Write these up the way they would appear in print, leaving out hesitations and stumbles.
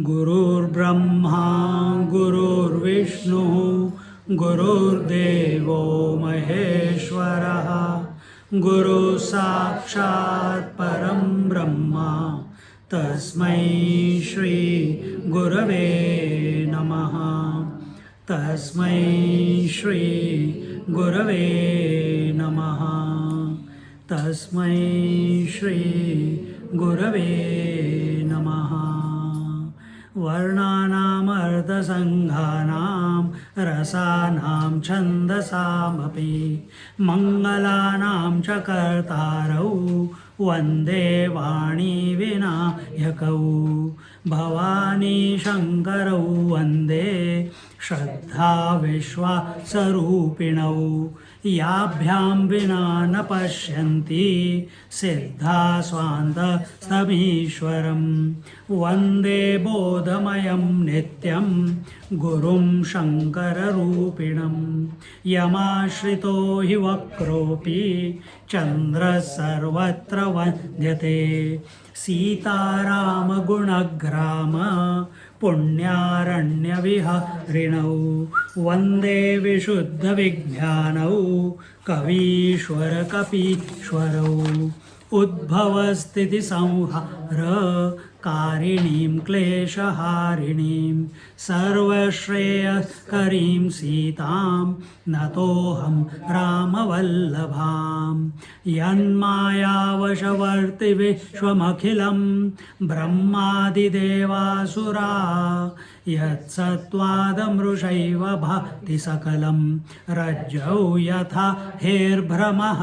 गुरुर्ब्रह्मा गुरुर्विष्णु गुरुर्देवो महेश्वरः गुरु साक्षात् परं ब्रह्म तस्मै श्री गुरवे नमः तस्मै श्री गुरवे नमः तस्मै श्री गुरवे नमः वर्णानामर्थसङ्घानां रसानां छन्दसामपि मङ्गलानां च कर्तारौ वन्दे वाणी विनायकौ भवानी शङ्करौ वन्दे श्रद्धा विश्वासरूपिणौ याभ्यां विना न पश्यन्ति सिद्धा स्वान्तस्तमीश्वरं वन्दे बोधमयं नित्यं गुरुं शङ्कररूपिणं यमाश्रितो हि वक्रोऽपि चन्द्रः सर्वत्र वन्द्यते सीतारामगुणग्राम पुण्यारण्यविहरिणौ वन्दे विशुद्धविज्ञानौ कवीश्वरकपीश्वरौ उद्भवस्थितिसंहारकारिणीं क्लेशहारिणीं सर्वश्रेयस्करीं सीतां नतोऽहं रामवल्लभां यन्मायावशवर्ति विश्वमखिलं ब्रह्मादिदेवासुरा यत्सत्त्वादमृषैव भाति सकलं रज्जौ यथा हेर्भ्रमः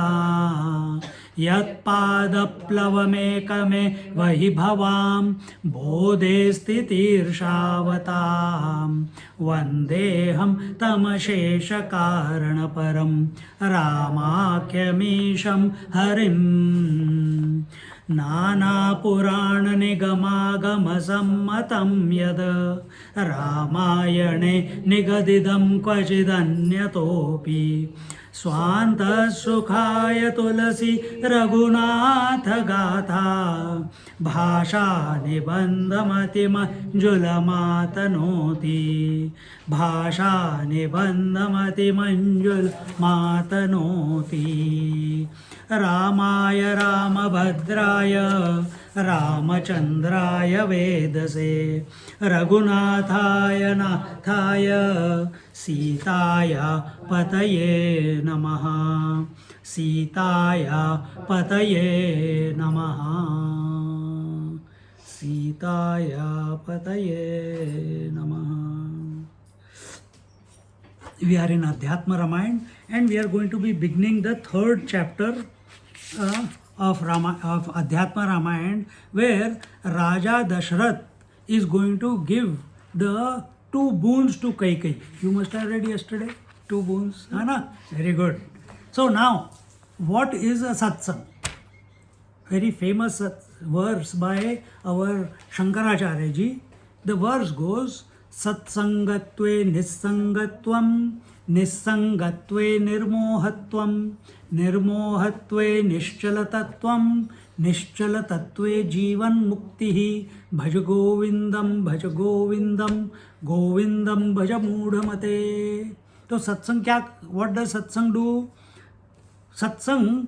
यत्पादप्लवमेकमेव हि भवां बोधे स्थितिर्षावतां वन्देऽहं तमशेषकारणपरं रामाख्यमीशं हरिम् नानापुराणनिगमागमसम्मतं यद् रामायणे निगदितं क्वचिदन्यतोऽपि स्वान्तसुखाय तुलसी रघुनाथ गाथा भाषा निबन्धमतिमञ्जुलमातनोति भाषा निबन्धमतिमञ्जुलमातनोति रामाय रामभद्राय रामचन्द्राय वेदसे रघुनाथाय नाथाय सीताय पतये नमः सीताय पतये नमः सीताय पतये नमः. We are in Adhyatma Ramayana and we are going to be beginning the third chapter of Adhyatma Ramayana, where Raja Dashrath is going to give the 2 boons to Kaikeyi. You must have read yesterday, 2 boons. Anna? Very good. So now, what is a satsang? Very famous verse by our Shankaracharya ji. The verse goes, Satsangatve nissangatvam, nissangatve nirmohatvam, nirmohatve nischalatatvam, nischalatatve jivan muktihi, bhaj govindam, govindam bhaja mudhamate. So satsang kya, what does satsang do? Satsang,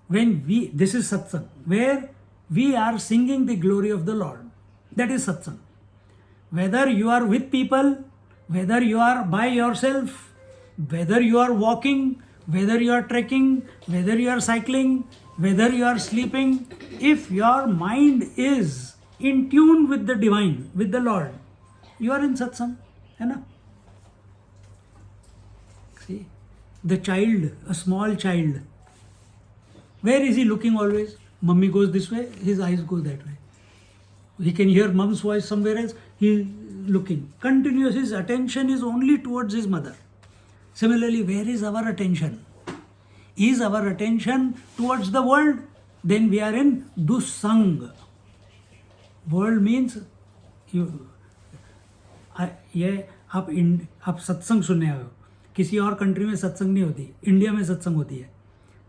this is satsang, where we are singing the glory of the Lord. That is satsang. Whether you are with people, whether you are by yourself, whether you are walking, whether you are trekking, whether you are cycling, whether you are sleeping, if your mind is in tune with the divine, with the Lord, you are in satsang. See, the child, a small child, where is he looking always? Mummy goes this way, his eyes go that way. He can hear mom's voice somewhere else, he looking. Continuous, his attention is only towards his mother. Similarly, where is our attention? Is our attention towards the world? Then we are in dussang. World means ये आप सत्संग सुनने आए हो, किसी और country में सत्संग नहीं होती, इंडिया में सत्संग होती है.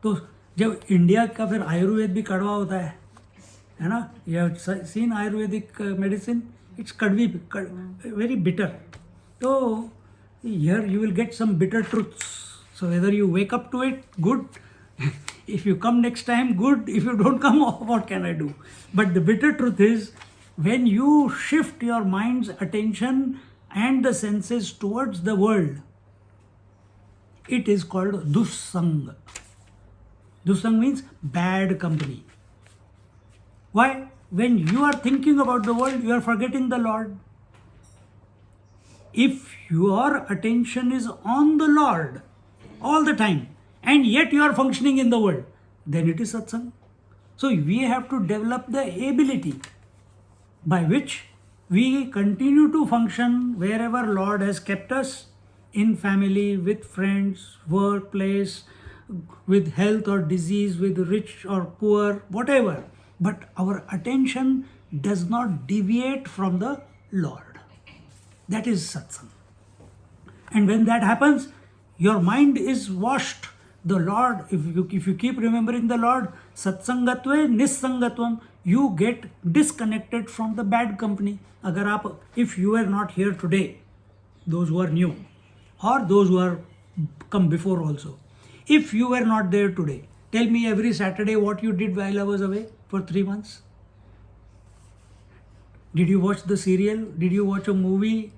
तो जब इंडिया का फिर आयुर्वेद भी कड़वा होता है ना. You have scene Ayurvedic medicine, it's कड़वी, वेरी बिटर. तो here you will get some bitter truths. So whether you wake up to it, good. If you come next time, good. If you don't come, what can I do? But the bitter truth is, when you shift your mind's attention and the senses towards the world, it is called dussang. Dussang means bad company. Why? When you are thinking about the world, you are forgetting the Lord. If your attention is on the Lord all the time, and yet you are functioning in the world, then it is satsang. So we have to develop the ability by which we continue to function wherever Lord has kept us, in family, with friends, workplace, with health or disease, with rich or poor, whatever. But our attention does not deviate from the Lord. That is satsang. And when that happens, your mind is washed. The Lord, if you keep remembering the Lord, satsangatve nissangatvam, you get disconnected from the bad company. If you were not here today, those who are new, or those who are come before also, if you were not there today, tell me every Saturday what you did while I was away for 3 months. Did you watch the serial? Did you watch a movie?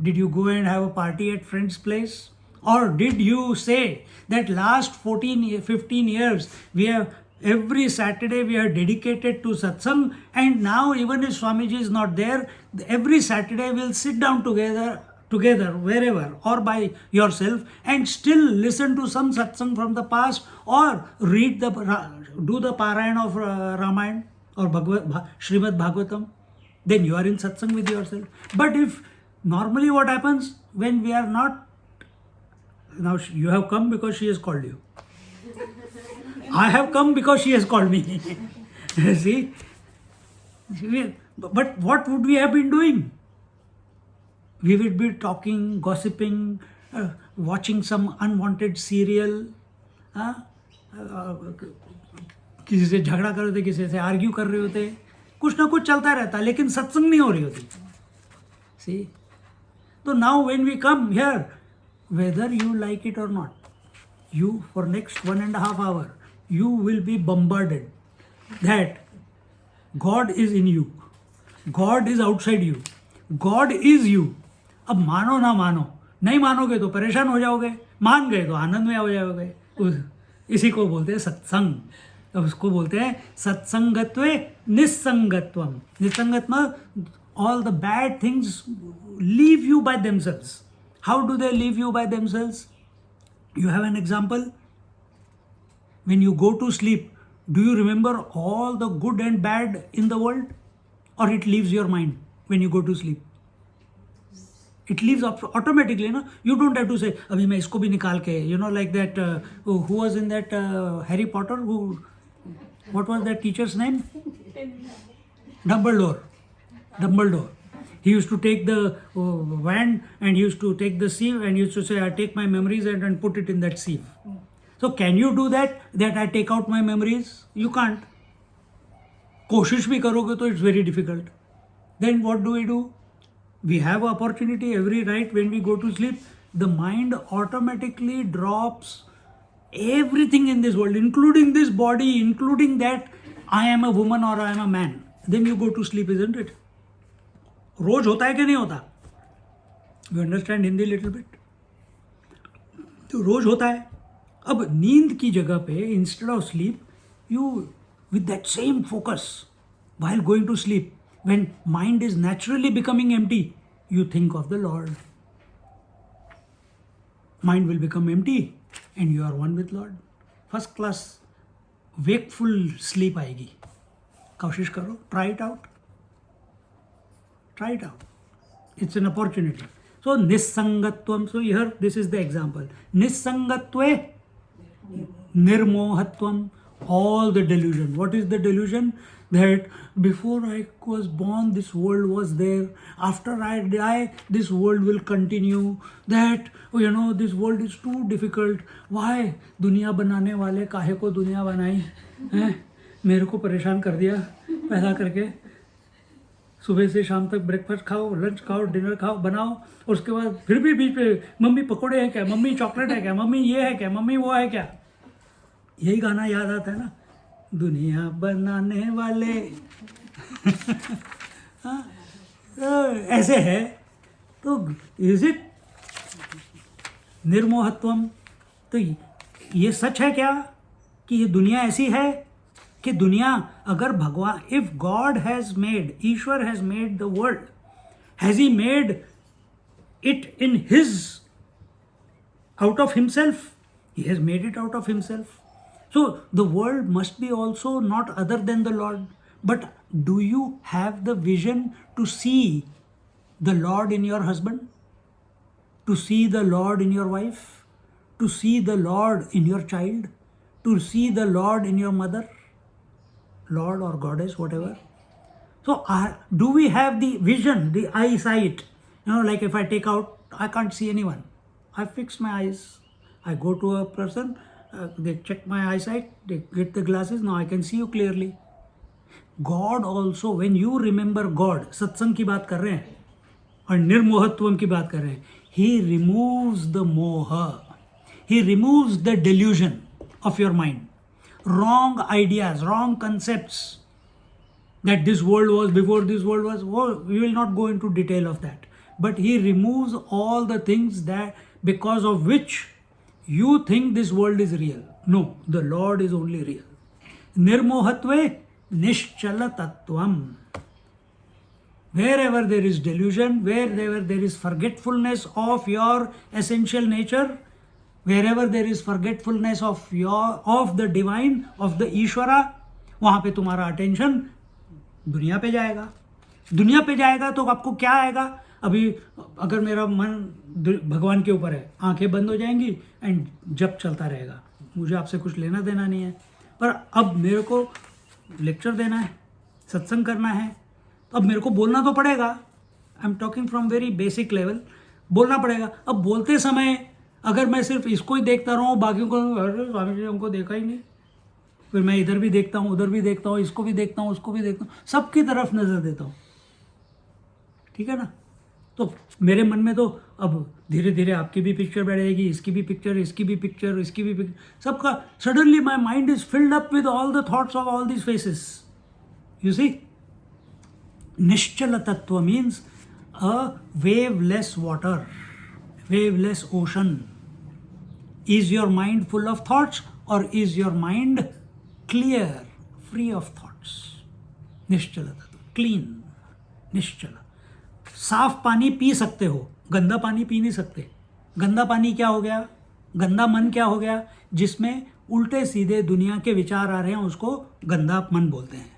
Did you go and have a party at friend's place? Or did you say that last 15 years, every Saturday we are dedicated to satsang, and now even if Swamiji is not there, every Saturday we'll sit down together wherever or by yourself and still listen to some satsang from the past, or do the Parayan of Ramayana or Srimad Bhagavatam. Then you are in satsang with yourself. But if normally what happens when we are not, now you have come because she has called you. I have come because she has called me. See? But what would we have been doing? We would be talking, gossiping, watching some unwanted serial. किसी से झगड़ा कर रहे होते, किसी से argue कर रहे होते, कुछ ना कुछ चलता रहता, लेकिन सत्संग नहीं हो रही होती. See? So now when we come here, whether you like it or not, you for next 1.5 hours, you will be bombarded that God is in you, God is outside you, God is you. अब मानो ना मानो, नहीं मानोगे तो परेशान हो जाओगे, मान गए तो आनंद में हो जाओगे. इसी को बोलते हैं सत्संग. तो उसको बोलते हैं सत्संगत्वे निस्संगत्वम. निस्संगत्व, all the bad things leave you by themselves. How do they leave you by themselves? You have an example. When you go to sleep, do you remember all the good and bad in the world? Or it leaves your mind when you go to sleep? It leaves automatically, no? You don't have to say, abhi main isko bhi nikal ke, like that, who was in that Harry Potter, what was that teacher's name? Dumbledore. He used to take the wand and he used to take the sieve and used to say, I take my memories and put it in that sieve. So can you do that I take out my memories? You can't. कोशिश भी करोगे तो it's very difficult. Then what do? We have opportunity every night when we go to sleep. The mind automatically drops everything in this world, including this body, including that I am a woman or I am a man. Then you go to sleep, isn't it? रोज होता है कि नहीं होता? You understand Hindi little bit? तो रोज होता है. अब नींद की जगह पे instead of sleep, you with that same focus while going to sleep, when mind is naturally becoming empty, you think of the Lord. Mind will become empty and you are one with Lord. First class wakeful sleep आएगी. कोशिश करो, try it out. It's an opportunity. So nissangatvam. So here this is the example. Nissangatve nirmohatvam. All the delusion. What is the delusion? That before I was born, this world was there. After I die, this world will continue. That this world is too difficult. Why? दुनिया बनाने वाले काहे को दुनिया बनाई हैं? मेरे को परेशान कर दिया पैदा करके. सुबह से शाम तक ब्रेकफास्ट खाओ, लंच खाओ, डिनर खाओ, बनाओ, और उसके बाद फिर भी बीच में मम्मी पकोड़े हैं क्या, मम्मी चॉकलेट है क्या, मम्मी ये है क्या, मम्मी वो है क्या. यही गाना याद आता है ना, दुनिया बनाने वाले. ऐसे है. तो इज इट निर्मोहत्वम? तो ये सच है क्या कि ये दुनिया ऐसी है कि दुनिया, अगर भगवान, if God has made, Ishwar has made the world, has he made it in his, out of himself? He has made it out of himself. So the world must be also not other than the Lord. But do you have the vision to see the Lord in your husband? To see the Lord in your wife? To see the Lord in your child? To see the Lord in your mother? Lord or goddess, whatever. So do we have the vision, the eyesight? Like if I take out, I can't see anyone. I fix my eyes. I go to a person, they check my eyesight, they get the glasses, now I can see you clearly. God also, when you remember God, सत्संग की बात कर रहे हैं और निर्मोहत्वम की बात कर रहे हैं, He removes the moha, He removes the delusion of your mind, wrong ideas, wrong concepts, that this world was before this world was. We will not go into detail of that, but He removes all the things that because of which you think this world is real. No, the Lord is only real. Nirmohatve nischala tattvam. Wherever there is delusion, wherever there is forgetfulness of your essential nature, wherever there is forgetfulness of the divine, of the Ishvara, वहाँ पे तुम्हारा attention दुनिया पे जाएगा. दुनिया पे जाएगा तो आपको क्या आएगा? अभी अगर मेरा मन भगवान के ऊपर है, आंखें बंद हो जाएंगी एंड जप चलता रहेगा, मुझे आपसे कुछ लेना देना नहीं है. पर अब मेरे को लेक्चर देना है, सत्संग करना है, तो अब मेरे को बोलना तो पड़ेगा. I am talking from very basic level. बोलना पड़ेगा. अब बोलते समय अगर मैं सिर्फ इसको ही देखता रहूँ, बाकियों को, स्वामी जी हमको देखा ही नहीं, फिर मैं इधर भी देखता हूँ, उधर भी देखता हूँ, इसको भी देखता हूँ, उसको भी देखता हूँ, सबकी तरफ नज़र देता हूँ. ठीक है ना? तो मेरे मन में तो अब धीरे धीरे आपकी भी पिक्चर बैठेगी, इसकी भी पिक्चर, इसकी भी पिक्चर, इसकी भी पिक्चर, सबका. Suddenly my mind is filled up with all the thoughts of all these faces. You see, निश्चल तत्व means a waveless water, waveless ocean. Is your mind full of thoughts और is your mind clear, free of thoughts? निश्चल तत्व, clean, निश्चल. साफ पानी P सकते हो, गंदा पानी पी नहीं सकते. गंदा पानी क्या हो गया? गंदा मन क्या हो गया? जिसमें उल्टे सीधे दुनिया के विचार आ रहे हैं, उसको गंदा मन बोलते हैं.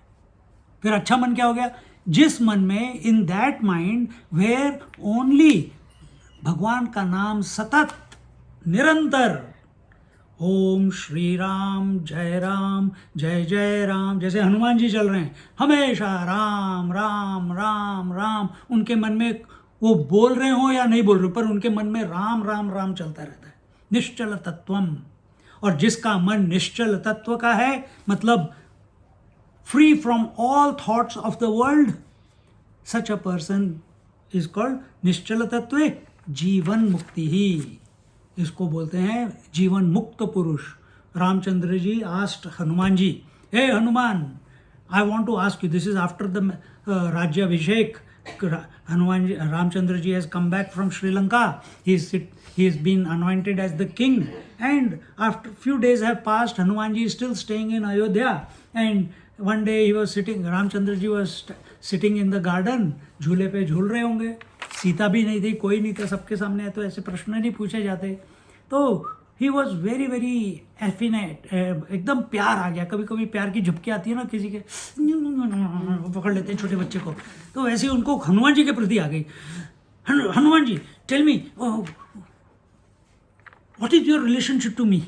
फिर अच्छा मन क्या हो गया? जिस मन में, in that mind where only भगवान का नाम सतत निरंतर, ओम श्री राम, जय जय राम, जैसे हनुमान जी चल रहे हैं, हमेशा राम राम राम राम. उनके मन में वो बोल रहे हो या नहीं बोल रहे हो, पर उनके मन में राम राम राम चलता रहता है. निश्चल तत्वम. और जिसका मन निश्चल तत्व का है, मतलब free from all thoughts of the world, such a person is called निश्चल तत्व, जीवन मुक्ति ही. इसको बोलते हैं जीवन मुक्त पुरुष. रामचंद्र जी आस्क्ड हनुमान जी, हे Hanuman, I want to ask you, this is after the राज्याभिषेक. Hanuman ji, Ramchandra ji has come back from Sri Lanka. he has been anointed as the king, and after few days have passed, Hanuman ji is still staying in Ayodhya, and one day he was sitting, Ramchandra ji was sitting in the garden, झूले पे झूल रहे होंगे. सीता भी नहीं थी, कोई नहीं था, सबके सामने है, तो ऐसे प्रश्न नहीं पूछे जाते. तो ही वॉज वेरी वेरी एफिनेट, एकदम प्यार आ गया. कभी कभी प्यार की झपकी आती है ना, किसी के पकड़ लेते हैं छोटे बच्चे को, तो वैसे उनको हनुमान जी के प्रति आ गई. Hanuman ji tell me what is your relationship to me.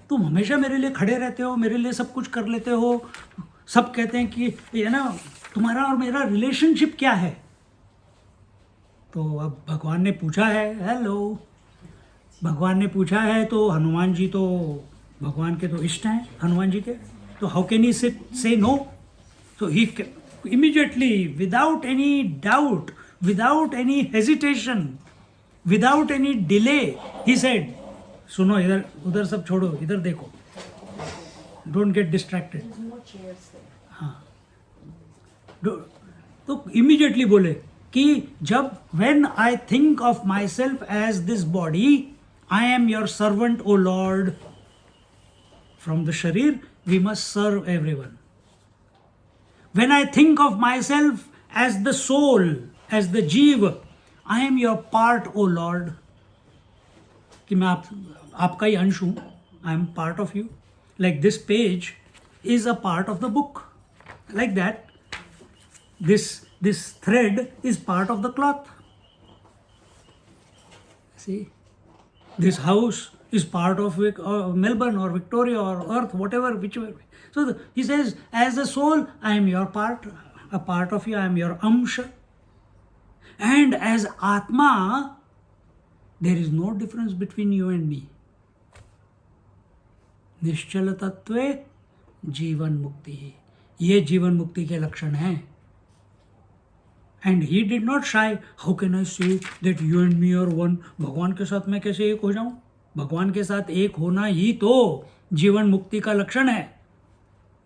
तुम हमेशा मेरे लिए खड़े रहते हो, मेरे लिए सब कुछ कर लेते हो, सब कहते हैं कि ये ना तुम्हारा और मेरा रिलेशनशिप क्या है. तो अब भगवान ने पूछा है, हेलो, भगवान ने पूछा है तो हनुमान जी तो भगवान के तो इष्ट हैं हनुमान जी के, तो हाउ कैन ही से no. So he immediately, without any doubt, without any hesitation, without any delay, he said, सुनो इधर उधर सब छोड़ो, इधर देखो, don't get distracted. हाँ, तो immediately बोले कि जब when I think of myself as this body, I am your servant, O Lord. From the sharir, we must serve everyone. When I think of myself as the soul, as the जीव, I am your part, O Lord. कि मैं आपका ही अंश हूँ. I am part of you. Like this page is a part of the book. Like that, this thread is part of the cloth. See, this house is part of Melbourne or Victoria or Earth, whatever, whichever. So he says, as a soul, I am your part, a part of you, I am your amsha. And as Atma, there is no difference between you and me. निश्चल तत्वे जीवन मुक्ति, ये जीवन मुक्ति के लक्षण हैं. And he did not shy. How can I say that you and me are one? भगवान के साथ मैं कैसे एक हो जाऊं? भगवान के साथ एक होना ही तो जीवन मुक्ति का लक्षण है.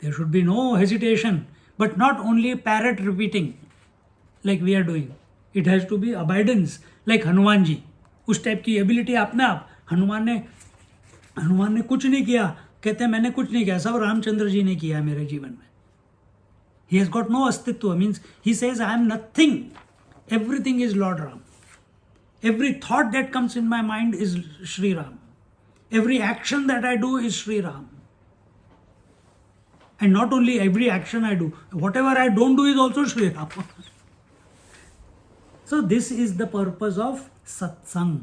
There should be no hesitation, but not only parrot repeating like we are doing. It has to be abidance, like Hanuman ji. उस टाइप की एबिलिटी अपने आप. हनुमान ने कुछ नहीं किया, कहते हैं मैंने कुछ नहीं किया, सब रामचंद्र जी ने किया मेरे जीवन में. He has got no astitva, means he says I am nothing. Everything is Lord Ram. Every thought that comes in my mind is Sri Ram. Every action that I do is Sri Ram. And not only every action I do, whatever I don't do is also Sri Ram. So this is the purpose of satsang.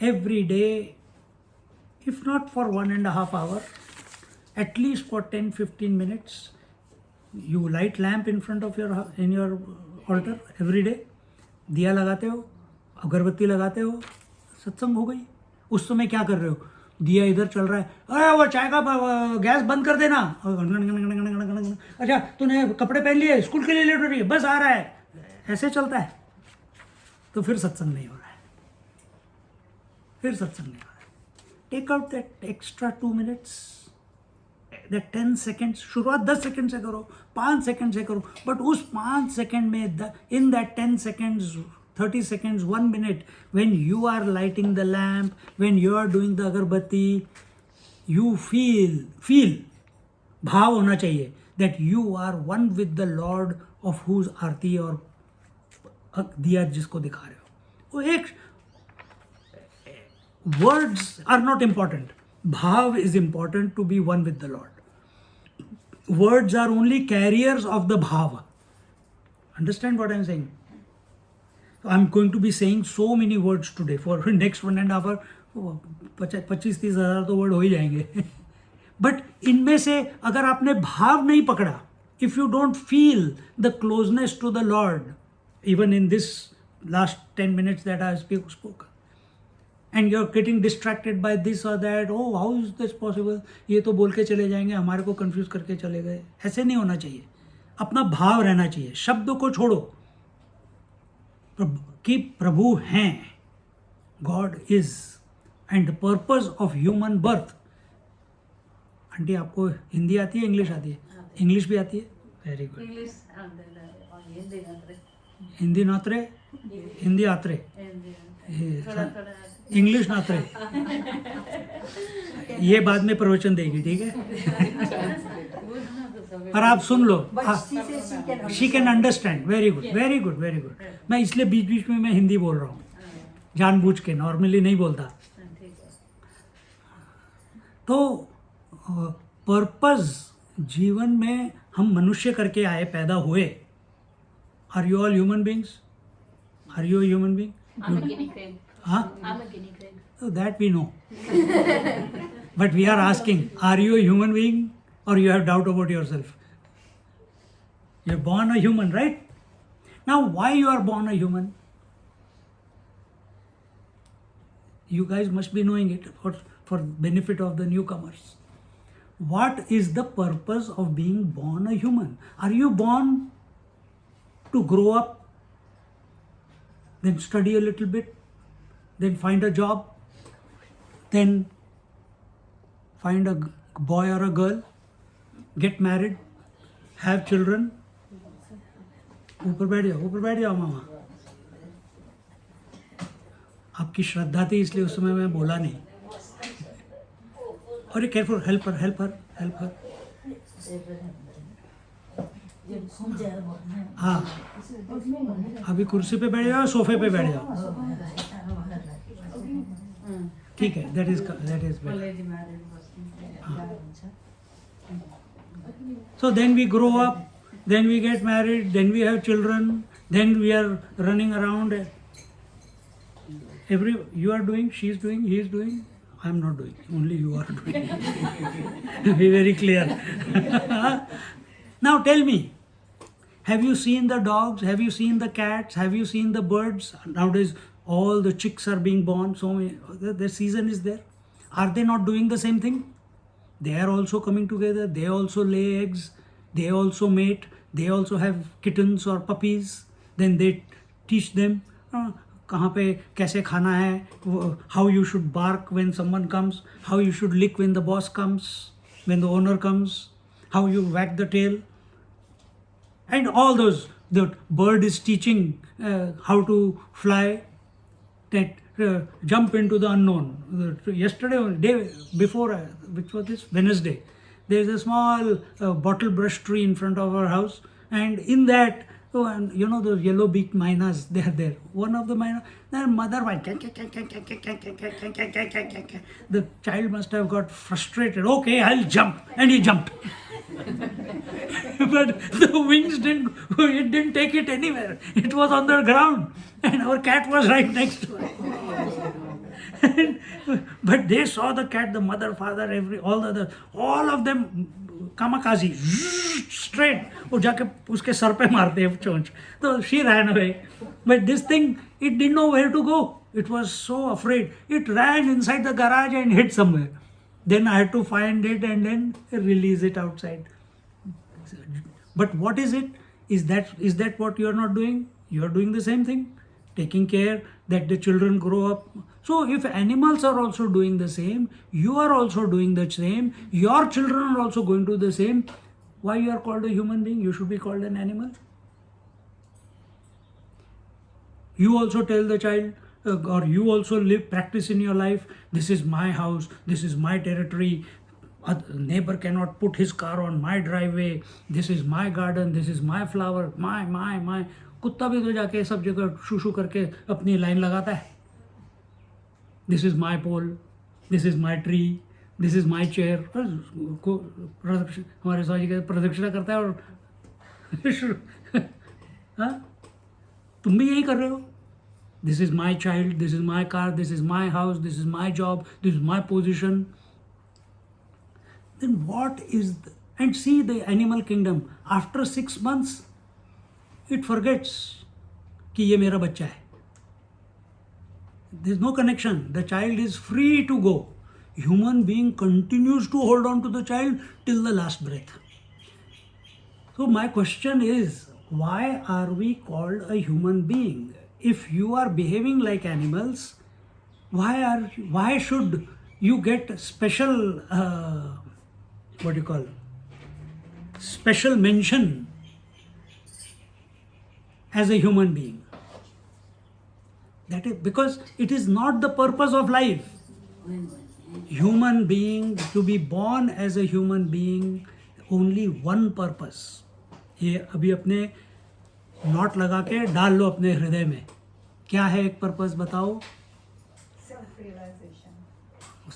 Every day, if not for 1.5 hours, at least for 10-15 minutes, you light lamp in front of your altar every day. दिया लगाते हो, अगरबत्ती लगाते हो, सत्संग हो गई. उस समय क्या कर रहे हो? दिया इधर चल रहा है, अरे वो चाय का गैस बंद कर देना, अच्छा तूने कपड़े पहन लिए, स्कूल के लिए लेट हो रही है, बस आ रहा है, ऐसे चलता है. तो फिर सत्संग नहीं हो रहा है, फिर सत्संग नहीं हो रहा है. Take out that extra 2 minutes, that 10 seconds. शुरुआत 10 सेकंड से करो, 5 सेकंड से करो, बट उस 5 सेकंड में, in that 10 seconds, 30 seconds, 1 minute, when you are lighting the lamp, when you are doing the agarbatti, you feel, भाव होना चाहिए that you are one with the Lord of whose आरती और दिया जिसको दिखा रहे हो. वो एक words are not important. Bhav is important to be one with the Lord. Words are only carriers of the bhava. Understand what I am saying? So I am going to be saying so many words today. For next 1.5 hour, 25-30 हज़ार तो word हो ही जाएंगे. But इनमें से अगर आपने भाव नहीं पकड़ा, if you don't feel the closeness to the Lord, even in this last 10 minutes that I spoke, and you're getting distracted by this or that, oh how is this possible, ये तो बोल के चले जाएंगे, हमारे को कंफ्यूज करके चले गए. ऐसे नहीं होना चाहिए. अपना भाव रहना चाहिए. शब्द को छोड़ो कि प्रभु हैं, God is, and the purpose of human birth. Aunty आपको हिंदी आती है, इंग्लिश आती है? इंग्लिश भी आती है, वेरी गुड. हिंदी नात्रे, हिंदी आत्रे, इंग्लिश नात्रे. ये बाद में प्रवचन देगी, ठीक है? पर आप सुन लो, she can understand. Very good, very good, very good. मैं इसलिए बीच बीच में मैं हिंदी बोल रहा हूँ, जानबूझ के, नॉर्मली नहीं बोलता. तो पर्पस जीवन में हम मनुष्य करके आए, पैदा हुए. Are you all human beings? Are you a human being? I'm a guinea pig. Huh? I'm a guinea pig. So that we know. But we are asking, are you a human being or you have doubt about yourself? You're born a human, right? Now, why you are born a human? You guys must be knowing it for benefit of the newcomers. What is the purpose of being born a human? Are you born to grow up, then study a little bit, then find a job, then find a boy or a girl, get married, have children? ऊपर बैठ जाओ मामा. आपकी श्रद्धा थी इसलिए उस समय मैं बोला नहीं. अरे केयरफुल, हेल्प हर. हाँ, अभी कुर्सी पे बैठ जाओ, सोफे पे बैठ जाओ. ठीक है, that is so then we grow up, then we get married, then we have children, then we are running around. You are doing, she is doing, he is doing. I am not doing, only you are doing. Be very clear. Now tell me, have you seen the dogs? Have you seen the cats? Have you seen the birds? Nowadays, all the chicks are being born. So the season is there. Are they not doing the same thing? They are also coming together. They also lay eggs. They also mate. They also have kittens or puppies. Then they teach them कहाँ पे कैसे खाना है, how you should bark when someone comes, how you should lick when the boss comes, when the owner comes, how you wag the tail. And all those, the bird is teaching how to fly, that jump into the unknown. Yesterday, day before, which was this Wednesday, there is a small bottle brush tree in front of our house, and in that, and you know those yellow beaked mynas, they are there. One of the mynas, their mother went, the child must have got frustrated. Okay, I'll jump, and he jumped. But the wings didn't take it anywhere. It was on the ground, and our cat was right next to it. But they saw the cat, the mother, father, all of them kamikaze, straight. वो जाके उसके sir पे मारते हैं चोंच. So she ran away. But this thing, it didn't know where to go. It was so afraid. It ran inside the garage and hid somewhere. Then I had to find it and then release it outside. But what is it? Is that what you are not doing? You are doing the same thing, taking care that the children grow up. So if animals are also doing the same, you are also doing the same, your children are also going to do the same. Why you are called a human being? You should be called an animal. You also tell the child, or you also practice in your life, this is my house, this is my territory, a neighbor cannot put his car on my driveway, this is my garden, this is my flower, my. कुत्ता भी तो जाके सब जगह शू करके अपनी line लगाता है. This is my pole, this is my tree, this is my chair. हमारे स्वामी जी प्रदक्षिणा करता है और हाँ, तुम भी यही कर रहे हो. This is my child, this is my car, this is my house, this is my job, this is my position. Then what is and see the animal kingdom. After 6 months, it forgets कि ये मेरा बच्चा है. There is no connection. The child is free to go. Human being continues to hold on to the child till the last breath. So my question is, why are we called a human being? If you are behaving like animals, why should you get special special mention as a human being? That is because it is not the purpose of life. Human being, to be born as a human being, only one purpose. ये अभी अपने note लगा के डाल लो अपने हृदय में. क्या है एक पर्पस बताओ?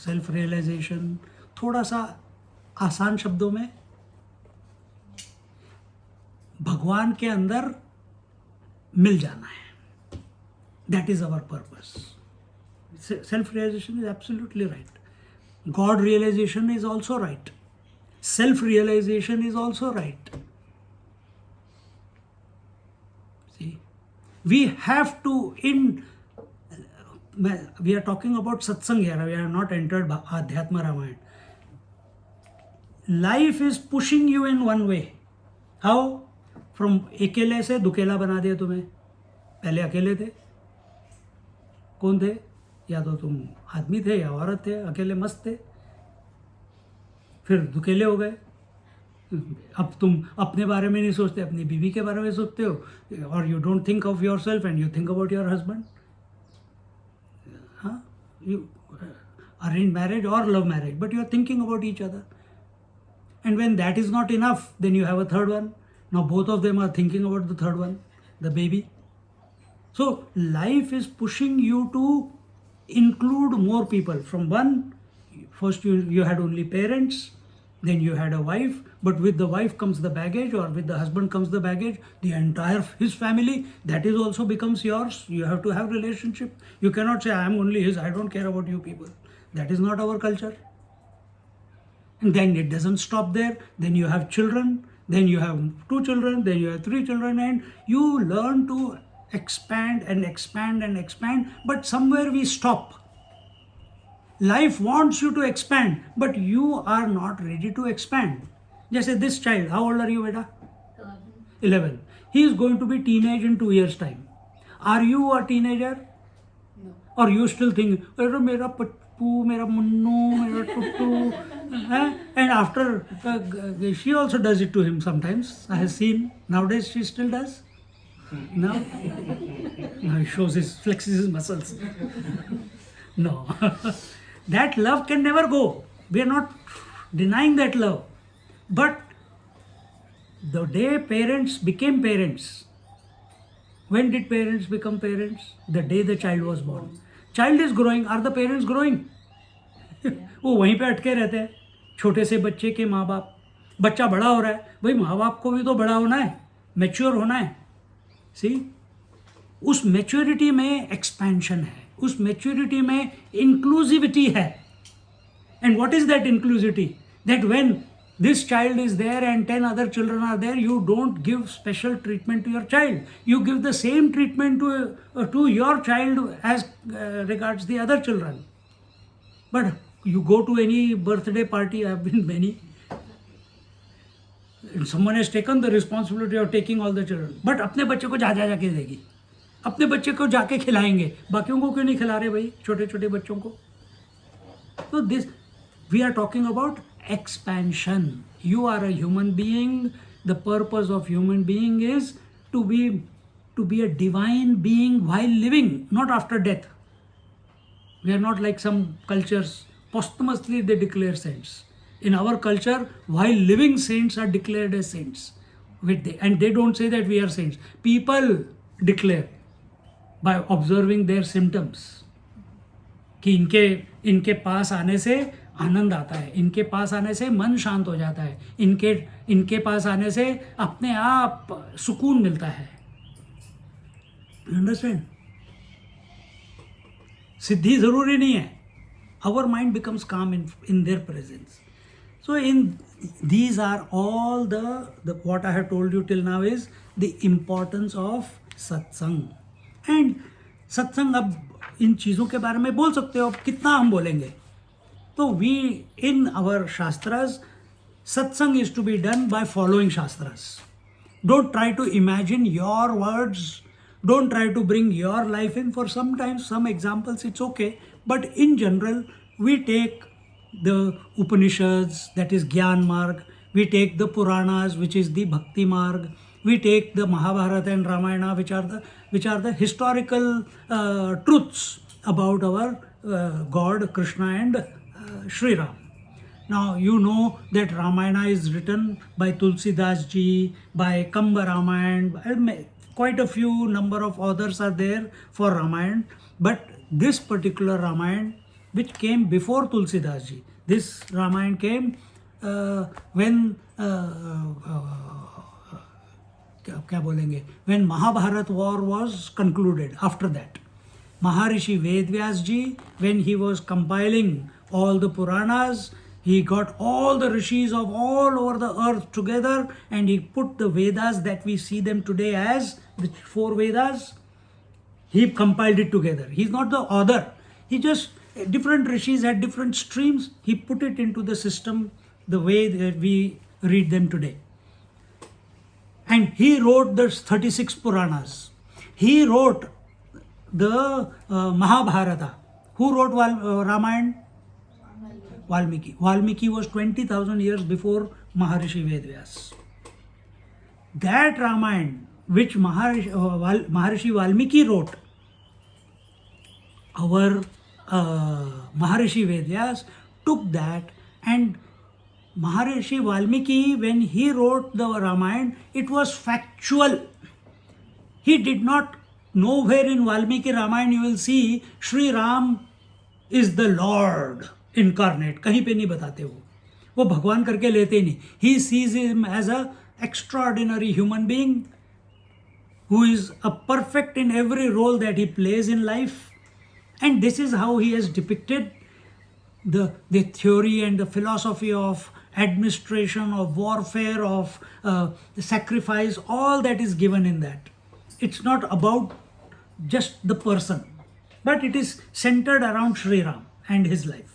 Self realization. थोड़ा सा आसान शब्दों में, भगवान के अंदर मिल जाना है. That is our purpose. Self-realization is absolutely right. God realization is also right. Self-realization is also right. See, we have to, we are talking about satsang here, we are not entered Adhyatma Ramayana. Life is pushing you in one way. How? From अकेले से दुकेला बना दिया तुम्हें. पहले अकेले थे, कौन थे? या तो तुम आदमी थे या औरत थे, अकेले मस्त थे, फिर दुकेले हो गए. अब तुम अपने बारे में नहीं सोचते, अपनी बीवी के बारे में सोचते हो. और you don't think of yourself and you think about your husband. हाँ, यू अरेंज मैरिज और love marriage, but you are thinking about each other. And when that is not enough, then you have a third one. Now both of them are thinking about the third one, the baby. So life is pushing you to include more people. From one, first you had only parents, then you had a wife, but with the wife comes the baggage, or with the husband comes the baggage, the entire his family, that is also becomes yours. You have to have relationship. You cannot say I am only his, I don't care about you people. That is not our culture. And then it doesn't stop there. Then you have children, then you have 2 children, then you have 3 children, and you learn to expand and expand and expand. But somewhere we stop. Life wants you to expand, but you are not ready to expand. Just say this child, how old are you, beta? 11. He is going to be teenage in 2 years' time. Are you a teenager? No. Or you still think, "Arre, mera pattu, mera munnu, mera tuttu." And after, she also does it to him sometimes. I have seen. Nowadays she still does. No? Now he shows flexes his muscles. No. That love can never go. We are not denying that love. But the day parents became parents, when did parents become parents? The day the child was born. Child is growing. Are the parents growing? वो वहीं पे अटके रहते हैं. छोटे से बच्चे के माँ बाप. बच्चा बड़ा हो रहा है, भाई माँ बाप को भी तो बड़ा होना है, मैच्योर होना है. सी, उस मैच्योरिटी में एक्सपेंशन है, उस मैच्योरिटी में इंक्लूसिविटी है. And what is that inclusivity? That when this child is there and 10 other children are there, you don't give special treatment to your child. You give the same treatment to your child as regards the other children. But you go to any birthday party, I have been many, and someone has taken the responsibility of taking all the children. But अपने बच्चे को जाके देगी, अपने बच्चे को जाके खिलाएंगे, बाकियों को क्यों नहीं खिला रहे भाई, छोटे छोटे बच्चों को? So this, we are talking about expansion. You are a human being. The purpose of human being is to be a divine being while living, not after death. We are not like some cultures, posthumously they declare saints. In our culture, while living, saints are declared as saints. And they don't say that we are saints. People declare by observing their symptoms कि इनके पास आने से आनंद आता है, इनके पास आने से मन शांत हो जाता है, इनके पास आने से अपने आप सुकून मिलता है. अंडरस्टैंड? सिद्धि जरूरी नहीं है. Our mind becomes calm in their presence. So these are all the what I have told you till now is the importance of satsang. And satsang, अब इन चीज़ों के बारे में बोल सकते हो, कितना हम बोलेंगे? So we, in our Shastras, satsang is to be done by following Shastras. Don't try to imagine your words. Don't try to bring your life in. For sometimes, some examples, it's okay. But in general, we take the Upanishads, that is Gyan Marg. We take the Puranas, which is the Bhakti Marg. We take the Mahabharata and Ramayana, which are the historical truths about our God, Krishna and Sri Ram. Now you know that Ramayana is written by Tulsidas ji, by Kamba Ramayana. Quite a few number of authors are there for Ramayana. But this particular Ramayana, which came before Tulsidas ji, this Ramayana came when क्या बोलेंगे, when Mahabharat war was concluded, after that, Maharishi Vedvyas ji, when he was compiling all the Puranas, he got all the rishis of all over the earth together and he put the Vedas that we see them today as the 4 Vedas. He compiled it together. He's not the author. He just, different rishis had different streams. He put it into the system the way that we read them today. And he wrote the 36 Puranas. He wrote the Mahabharata. Who wrote Ramayana? Valmiki. Valmiki was 20,000 years before Maharishi Vedvyas. That Ramayana, which Maharishi Valmiki wrote, our Maharishi Vedyas took that, and Maharishi Valmiki, when he wrote the Ramayana, it was factual. He did not, nowhere in Valmiki Ramayana you will see Shri Ram is the Lord incarnate. कहीं पे नहीं बताते वो भगवान करके लेते नहीं. He sees him as a extraordinary human being who is a perfect in every role that he plays in life. And this is how he has depicted the theory and the philosophy of administration, of warfare, of sacrifice, all that is given in that. It's not about just the person, but it is centered around Sri Ram and his life.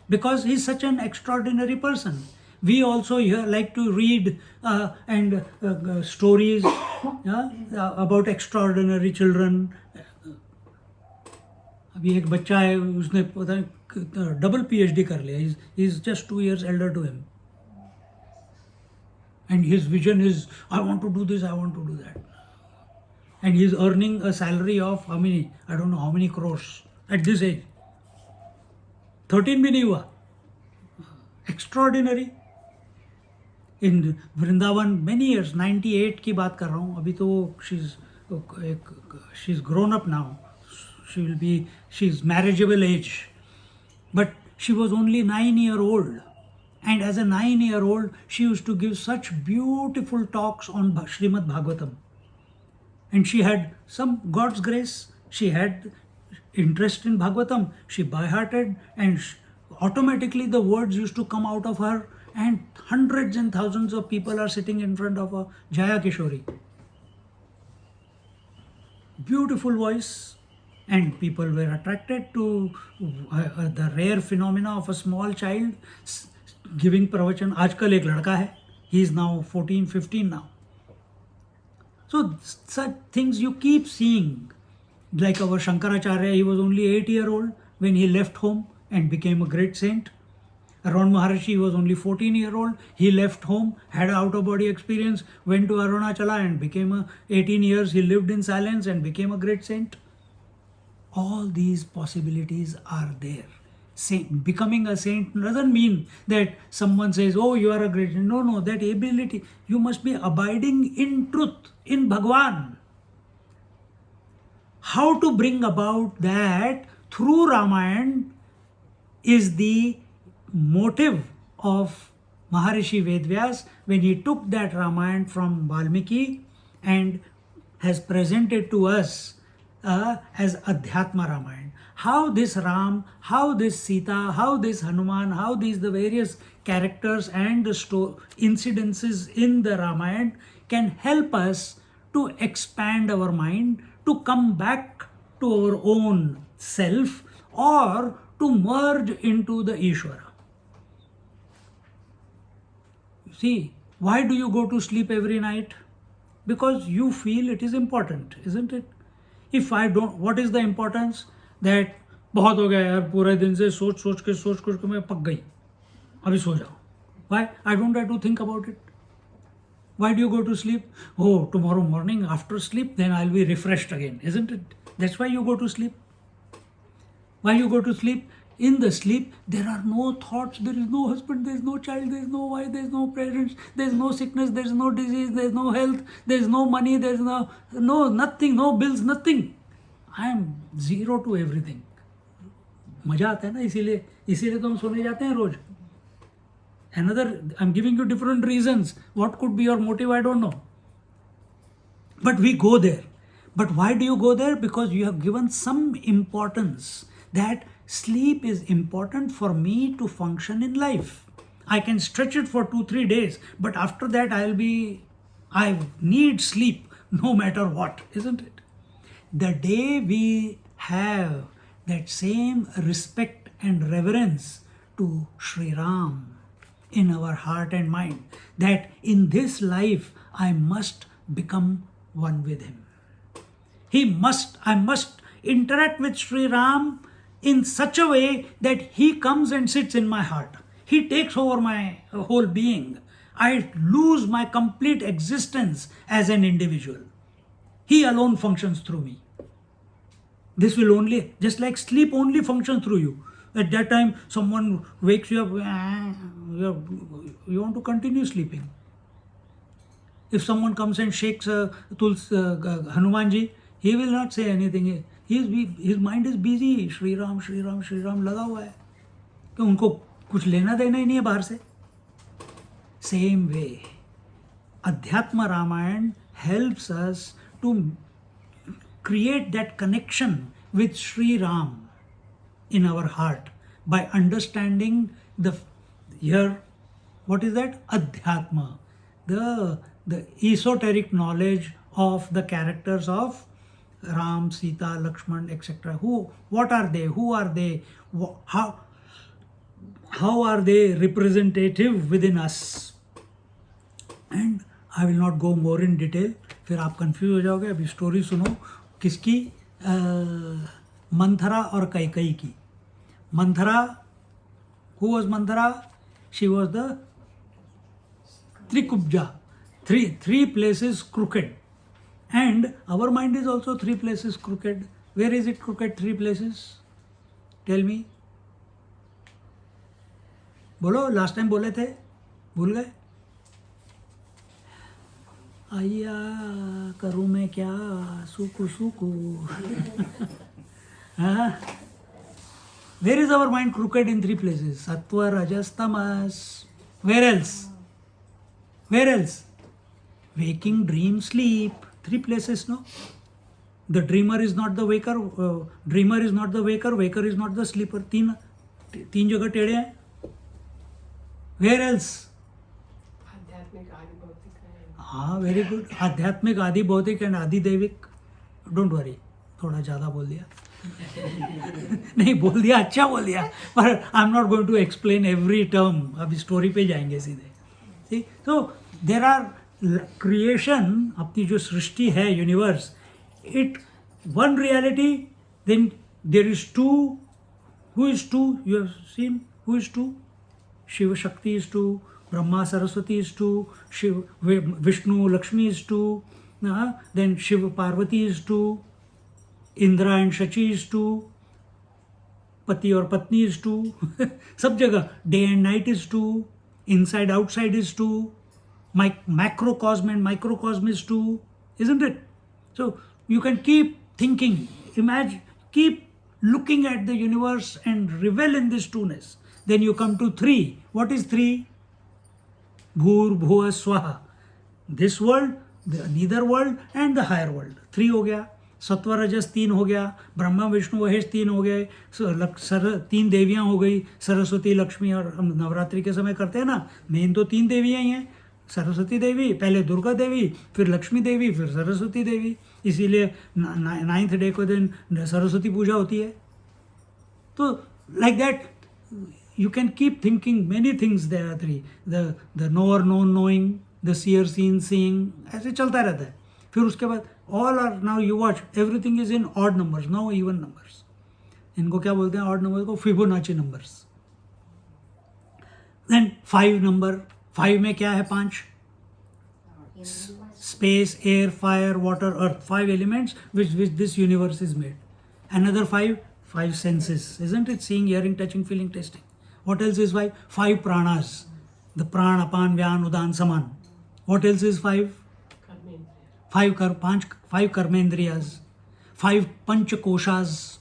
Because he's such an extraordinary person. We also here like to read stories about extraordinary children. अभी एक बच्चा है, उसने पता double PhD कर लिया. He is just 2 years elder to him. And his vision is, I want to do this, I want to do that. And he is earning a salary of how many, I don't know how many crores at this age. 13 भी नहीं हुआ. Extraordinary. In Vrindavan many years, 98 की बात कर रहा हूँ. अभी तो she's grown up now. She's marriageable age. But she was only 9-year-old. And as a 9-year-old, she used to give such beautiful talks on Srimad Bhagavatam. And she had some God's grace. She had interest in Bhagavatam. She by-hearted, and automatically the words used to come out of her, and hundreds and thousands of people are sitting in front of a Jaya Kishori. Beautiful voice, and people were attracted to the rare phenomena of a small child giving pravachan. आजकल एक लड़का है. He is now 14, 15 now. So such things you keep seeing. Like our Shankaracharya, he was only 8-year-old when he left home and became a great saint. Arun Maharshi was only 14-year-old. He left home, had an out-of-body experience, went to Arunachala and became 18 years. He lived in silence and became a great saint. All these possibilities are there. Becoming a saint doesn't mean that someone says, oh, you are a great saint. No, that ability. You must be abiding in truth, in Bhagwan. How to bring about that through Ramayana is the motive of Maharishi Vedvyas when he took that Ramayana from Valmiki and has presented to us as Adhyatma Ramayana. How this Ram, how this Sita, how this Hanuman, how these the various characters and the incidences in the Ramayana can help us to expand our mind, to come back to our own self, or to merge into the Ishvara. See, why do you go to sleep every night? Because you feel it is important, isn't it? If I don't, what is the importance? That बहुत हो गया यार, पूरे दिन से सोच के मैं पक गई, अभी सो जाओ. Why? I don't have to think about it. Why do you go to sleep? Oh, tomorrow morning after sleep, then I'll be refreshed again, isn't it? That's why you go to sleep. Why you go to sleep? In the sleep, there are no thoughts, there is no husband, there is no child, there is no wife, there is no parents, there is no sickness, there is no disease, there is no health, there is no money, there is no nothing, no bills, nothing. I am zero to everything. मजा आता है ना, इसीलिए तो हम सोने जाते हैं रोज. Another, I'm giving you different reasons. What could be your motive? I don't know. But we go there. But why do you go there? Because you have given some importance that sleep is important for me to function in life. I can stretch it for 2-3 days, but after that I need sleep no matter what, isn't it? The day we have that same respect and reverence to Sri Ram in our heart and mind, that in this life I must become one with him. I must interact with Sri Ram in such a way that he comes and sits in my heart. He takes over my whole being. I lose my complete existence as an individual. He alone functions through me. This will only, just like sleep only functions through you. At that time, someone wakes you up, you want to continue sleeping. If someone comes and shakes Hanumanji, he will not say anything. His mind is busy. Shri Ram, Shri Ram, Shri Ram लगा हुआ है कि उनको कुछ लेना देना ही नहीं है बाहर से. Same way, Adhyatma Ramayana helps us to create that connection with Sri Ram in our heart by understanding what is that? Adhyatma, the esoteric knowledge of the characters of Ram, Sita, Lakshman, etc. What are they? Who are they? How are they representative within us? And I will not go more in detail. फिर आप confuse हो जाओगे. अभी story सुनो किसकी, मंथरा और कैकेयी की. Manthara, who was Manthara? She was the Trikubja, three places crooked. And our mind is also 3 places crooked. Where is it crooked? 3 places? Tell me. बोलो, लास्ट टाइम बोले थे, भूल गए? आया करूँ मैं क्या, सुकू सुकू. Where is our mind crooked in 3 places? Sattva, Rajas, Tamas. Where else? Where else? Waking, dream, sleep. 3 places, no? The dreamer is not the waker. Dreamer is not the waker. Waker is not the sleeper. तीन जगह टेढ़े हैं. Where else? आध्यात्मिक आदि भौतिक. हाँ, very good. आध्यात्मिक, आदि भौतिक एंड आदि दैविक. डोंट वरी, थोड़ा ज़्यादा बोल दिया. नहीं बोल दिया, अच्छा बोल दिया, पर I am not going to explain every term. अभी स्टोरी पे जाएंगे सीधे. सी, तो देर आर क्रिएशन, अपनी जो सृष्टि है, universe, it one reality, then there is 2. Who is 2? You have seen who is 2? Shiva Shakti is 2, Brahma Saraswati is 2, Vishnu Lakshmi is 2, then Shiva Parvati is 2, Indra and Shachi is 2, Pati और पत्नी is 2. सब जगह day and night is 2, inside outside is 2, macrocosm and microcosm is 2, isn't it? So you can keep thinking, imagine, keep looking at the universe and revel in this 2ness. Then you come to 3. What is 3? Bhur, Bhuva, Swaha. This world, the neither world and the higher world. 3 हो गया. सत्व रजस 3 हो गया. ब्रह्मा विष्णु महेश 3 हो गए. 3 देवियां हो गई, सरस्वती, लक्ष्मी. और हम नवरात्रि के समय करते हैं ना, मेन तो 3 देवियां ही हैं. सरस्वती देवी, पहले दुर्गा देवी, फिर लक्ष्मी देवी, फिर सरस्वती देवी. इसीलिए 9th डे को दिन सरस्वती पूजा होती है. तो like that you can keep thinking many things. There are 3. The knower known knowing, the seer seen seeing. ऐसे चलता रहता है. फिर उसके बाद all are, now you watch, everything is in odd numbers, no even numbers. इनको क्या बोलते हैं odd numbers को? Fibonacci numbers. Then 5 number. 5 में क्या है? 5. Space, air, fire, water, earth. 5 elements which this universe is made. Another 5 senses, isn't it? Seeing, hearing, touching, feeling, tasting. What else is 5? 5 pranas. The pran, apan, vyan, udan, saman. What else is 5? 5 karmendriyas. 5 panchakoshas.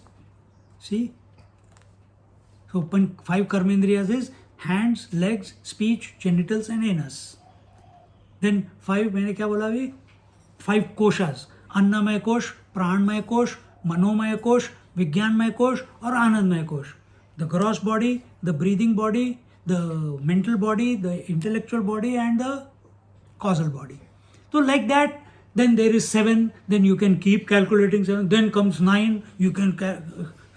See? So 5 karmendriyas is hands, legs, speech, genitals and anus. Then 5, मैंने क्या बोला अभी? 5 koshas: Annamaya Kosh, Pranmaya Kosh, Manomaya Kosh, Vijnanmaya Kosh, or Anandmaya Kosh. The gross body, the breathing body, the mental body, the intellectual body, and the causal body. So like that, then there is 7, then you can keep calculating 7, then comes 9, you can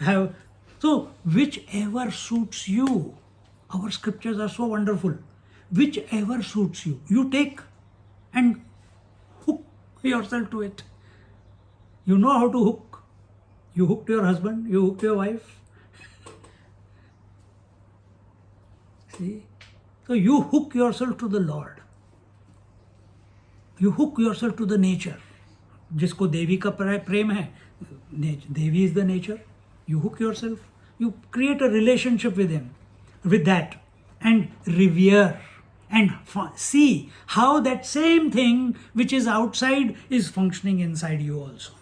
have. So whichever suits you. Our scriptures are so wonderful. Whichever suits you, you take and hook yourself to it. You know how to hook. You hook to your husband, you hook to your wife. See? So you hook yourself to the Lord. You hook yourself to the nature. जिसको देवी का प्रेम है, देवी is the nature. You hook yourself. You create a relationship with him, with that, and revere and see how that same thing which is outside is functioning inside you also.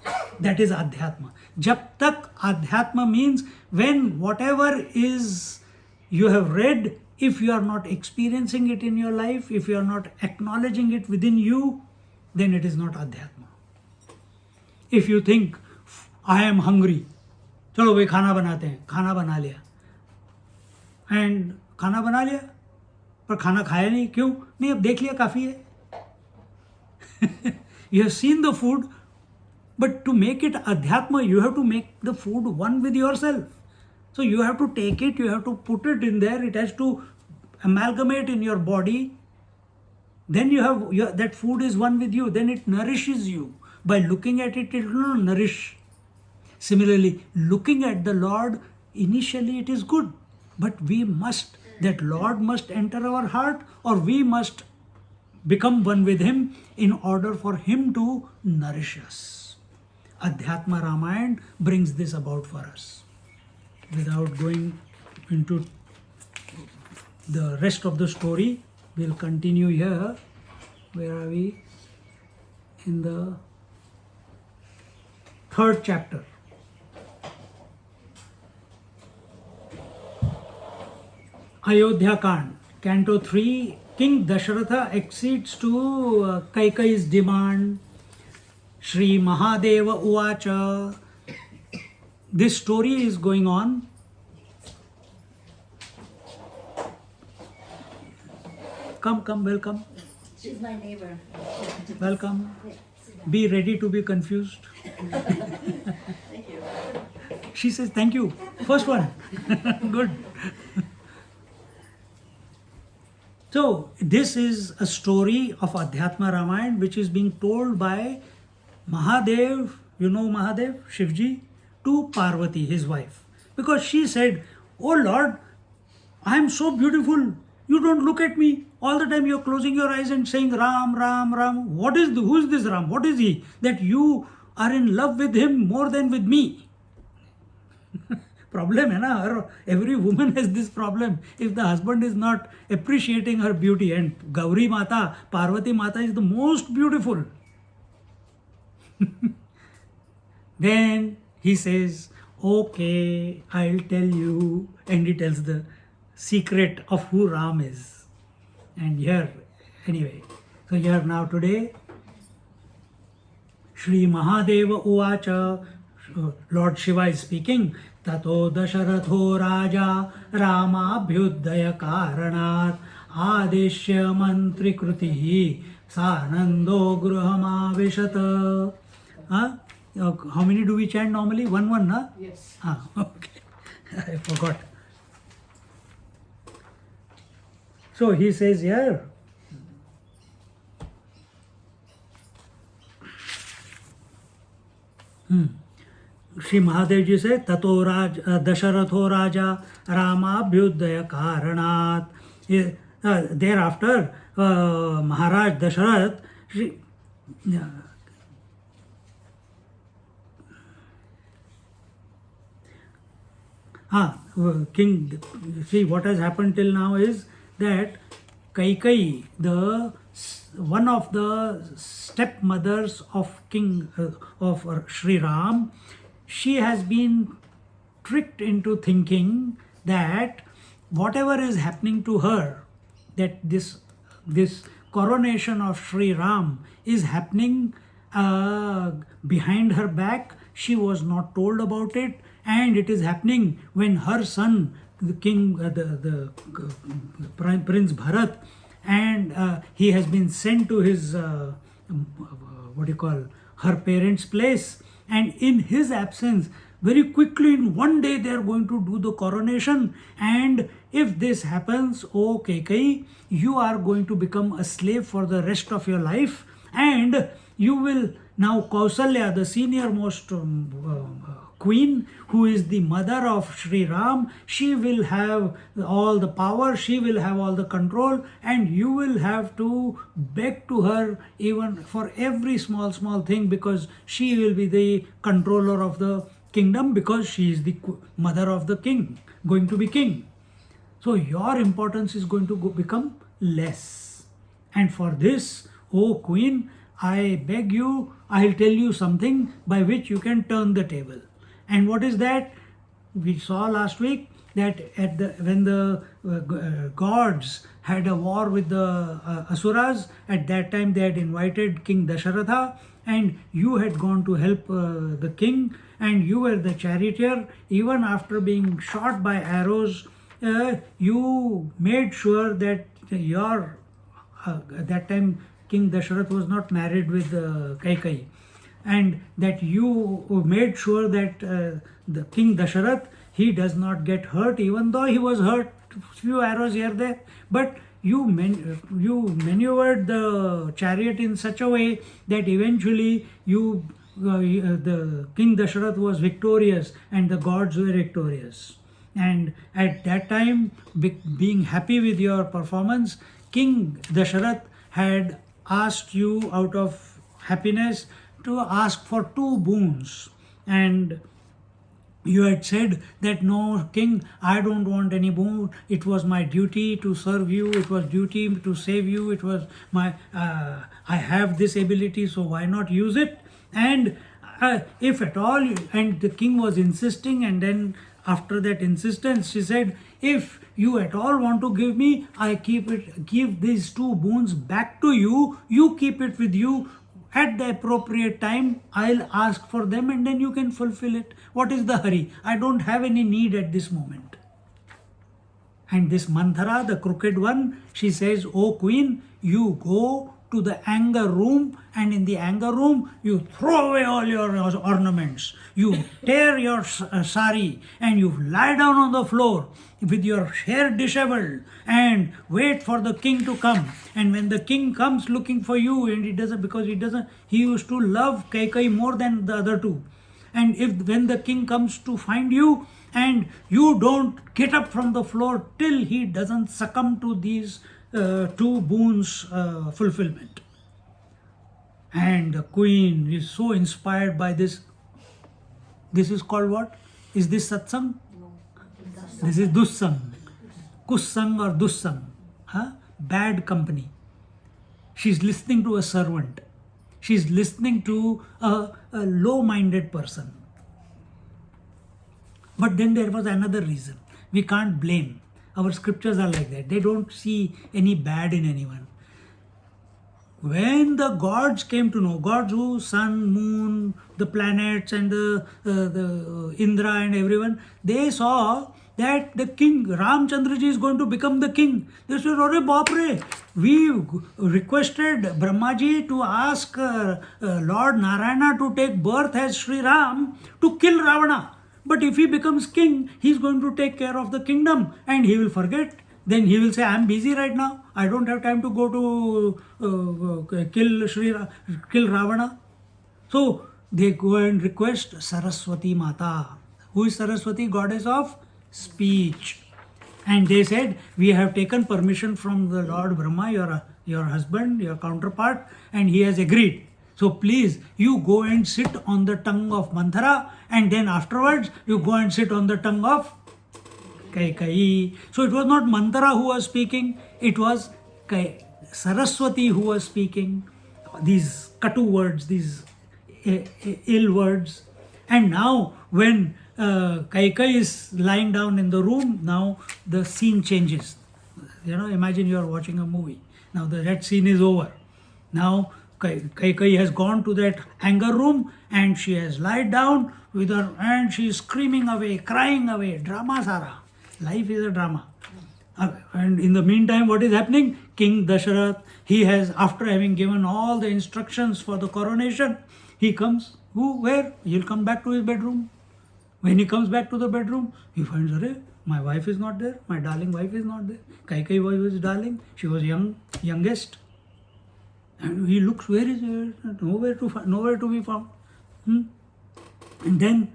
That is Adhyatma. Jab tak Adhyatma means when whatever is you have read, if you are not experiencing it in your life, if you are not acknowledging it within you, then it is not Adhyatma. If you think, I am hungry, चलो भाई खाना बनाते हैं, खाना बना लिया, and खाना बना लिया पर खाना खाया नहीं, क्यों नहीं, अब देख लिया काफ़ी है. You have seen the food, but to make it Adhyatma, you have to make the food one with yourself. So you have to take it, you have to put it in there, it has to amalgamate in your body. Then you have that food is one with you, then it nourishes you. By looking at it, it will nourish. Similarly, looking at the Lord, initially it is good, but that Lord must enter our heart, or we must become one with Him in order for Him to nourish us. Adhyatma Ramayana brings this about for us. Without going into the rest of the story, we'll continue here. Where are we? In the 3rd chapter. Ayodhyakand, Canto 3. King Dasharatha accedes to Kaikeyi's demand. Shri Mahadeva Uvacha. This story is going on. Come, welcome. She's my neighbor. Welcome. Be ready to be confused. Thank you. She says, thank you. First one. Good. So, this is a story of Adhyatma Ramayana which is being told by Mahadev, you know Mahadev, Shivji, to Parvati, his wife. Because she said, oh Lord, I am so beautiful. You don't look at me. All the time you're closing your eyes and saying Ram, Ram, Ram. Who is this Ram? What is he? That you are in love with him more than with me. Problem hai na? Every woman has this problem. If the husband is not appreciating her beauty, and Gauri Mata, Parvati Mata is the most beautiful. Then he says, okay, I'll tell you. And he tells the secret of who Ram is. And here, anyway, so here now today, Shri Mahadeva Uvacha, Lord Shiva is speaking, Tato Dasharatho Raja Ramabhyudaya Karanat Adeshya Mantri Krutihi Sanando Gruhamavishata. How many do we chant normally? One, na? Yes. Okay. I forgot. So he says here, Shri Mahadev ji says, Tato Dasharatho Raja Ramabhyudaya Karanat. Thereafter, Maharaj Dasharath, King, see what has happened till now is that Kaikeyi, one of the stepmothers of of Sri Ram, she has been tricked into thinking that whatever is happening to her, that this coronation of Sri Ram is happening behind her back. She was not told about it, and it is happening when her son, the king, Prince Bharat, and he has been sent to his what do you call, her parents' place, and in his absence, very quickly in one day they are going to do the coronation. And if this happens, oh Kekai, you are going to become a slave for the rest of your life, and you will now Kausalya, the senior most queen, who is the mother of Sri Ram, she will have all the power, she will have all the control, and you will have to beg to her even for every small thing, because she will be the controller of the kingdom, because she is the mother of the king, going to be king. So your importance is going to become less. And for this, O queen, I beg you, I'll tell you something by which you can turn the table. And what is that? We saw last week that when the gods had a war with the Asuras, at that time they had invited King Dasharatha, and you had gone to help the king, and you were the charioteer. Even after being shot by arrows, you made sure that at that time King Dasharath was not married with Kaikai, and that you made sure that the King Dasharath, he does not get hurt, even though he was hurt, few arrows here there, but you maneuvered the chariot in such a way that eventually the King Dasharath was victorious and the gods were victorious. And at that time, being happy with your performance, King Dasharath had asked you out of happiness to ask for 2 boons, and you had said that, no king, I don't want any boon, it was my duty to serve you, it was duty to save you, it was my I have this ability, so why not use it? And if at all, and the king was insisting, and then after that insistence she said, if you at all want to give me, I give these 2 boons back to you, you keep it with you. At the appropriate time, I'll ask for them and then you can fulfill it. What is the hurry? I don't have any need at this moment. And this Manthara, the crooked one, she says, O queen, you go to the anger room, and in the anger room, you throw away all your ornaments. You tear your sari and you lie down on the floor with your hair disheveled and wait for the king to come. And when the king comes looking for you, and he used to love Kaikai more than the other 2. And when the king comes to find you, and you don't get up from the floor till he doesn't succumb to these 2 boons fulfillment. And the queen is so inspired by this. This is called what? Is this satsang? No. This is dussang. Kussang or dussang. Bad company. She's listening to a servant. She's listening to a low-minded person. But then there was another reason. We can't blame. Our scriptures are like that. They don't see any bad in anyone. When the gods came to know, gods who, sun, moon, the planets and the Indra and everyone, they saw that the king, Ramchandraji, is going to become the king. They said, Ore Bapre, we requested Brahmaji to ask Lord Narayana to take birth as Sri Ram to kill Ravana. But if he becomes king, he's going to take care of the kingdom and he will forget. Then he will say, I'm busy right now. I don't have time to go to kill Ravana. So they go and request Saraswati Mata. Who is Saraswati? Goddess of speech. And they said, we have taken permission from the Lord Brahma, your husband, your counterpart, and he has agreed. So please, you go and sit on the tongue of Manthara, and then afterwards, you go and sit on the tongue of Kaikai. So it was not Manthara who was speaking, it was Saraswati who was speaking these katu words, these ill words. And now when Kaikai is lying down in the room, now the scene changes. Imagine you are watching a movie. Now that scene is over. Now Kaikai has gone to that anger room and she has lied down with her and she is screaming away, crying away. Drama Sara. Life is a drama. And in the meantime, what is happening? King Dasharath, he has, after having given all the instructions for the coronation, he comes, where? He'll come back to his bedroom. When he comes back to the bedroom, he finds, Arey, my wife is not there, my darling wife is not there. Kaikai was his darling, she was youngest. And he looks, where is it? Nowhere to be found. And then,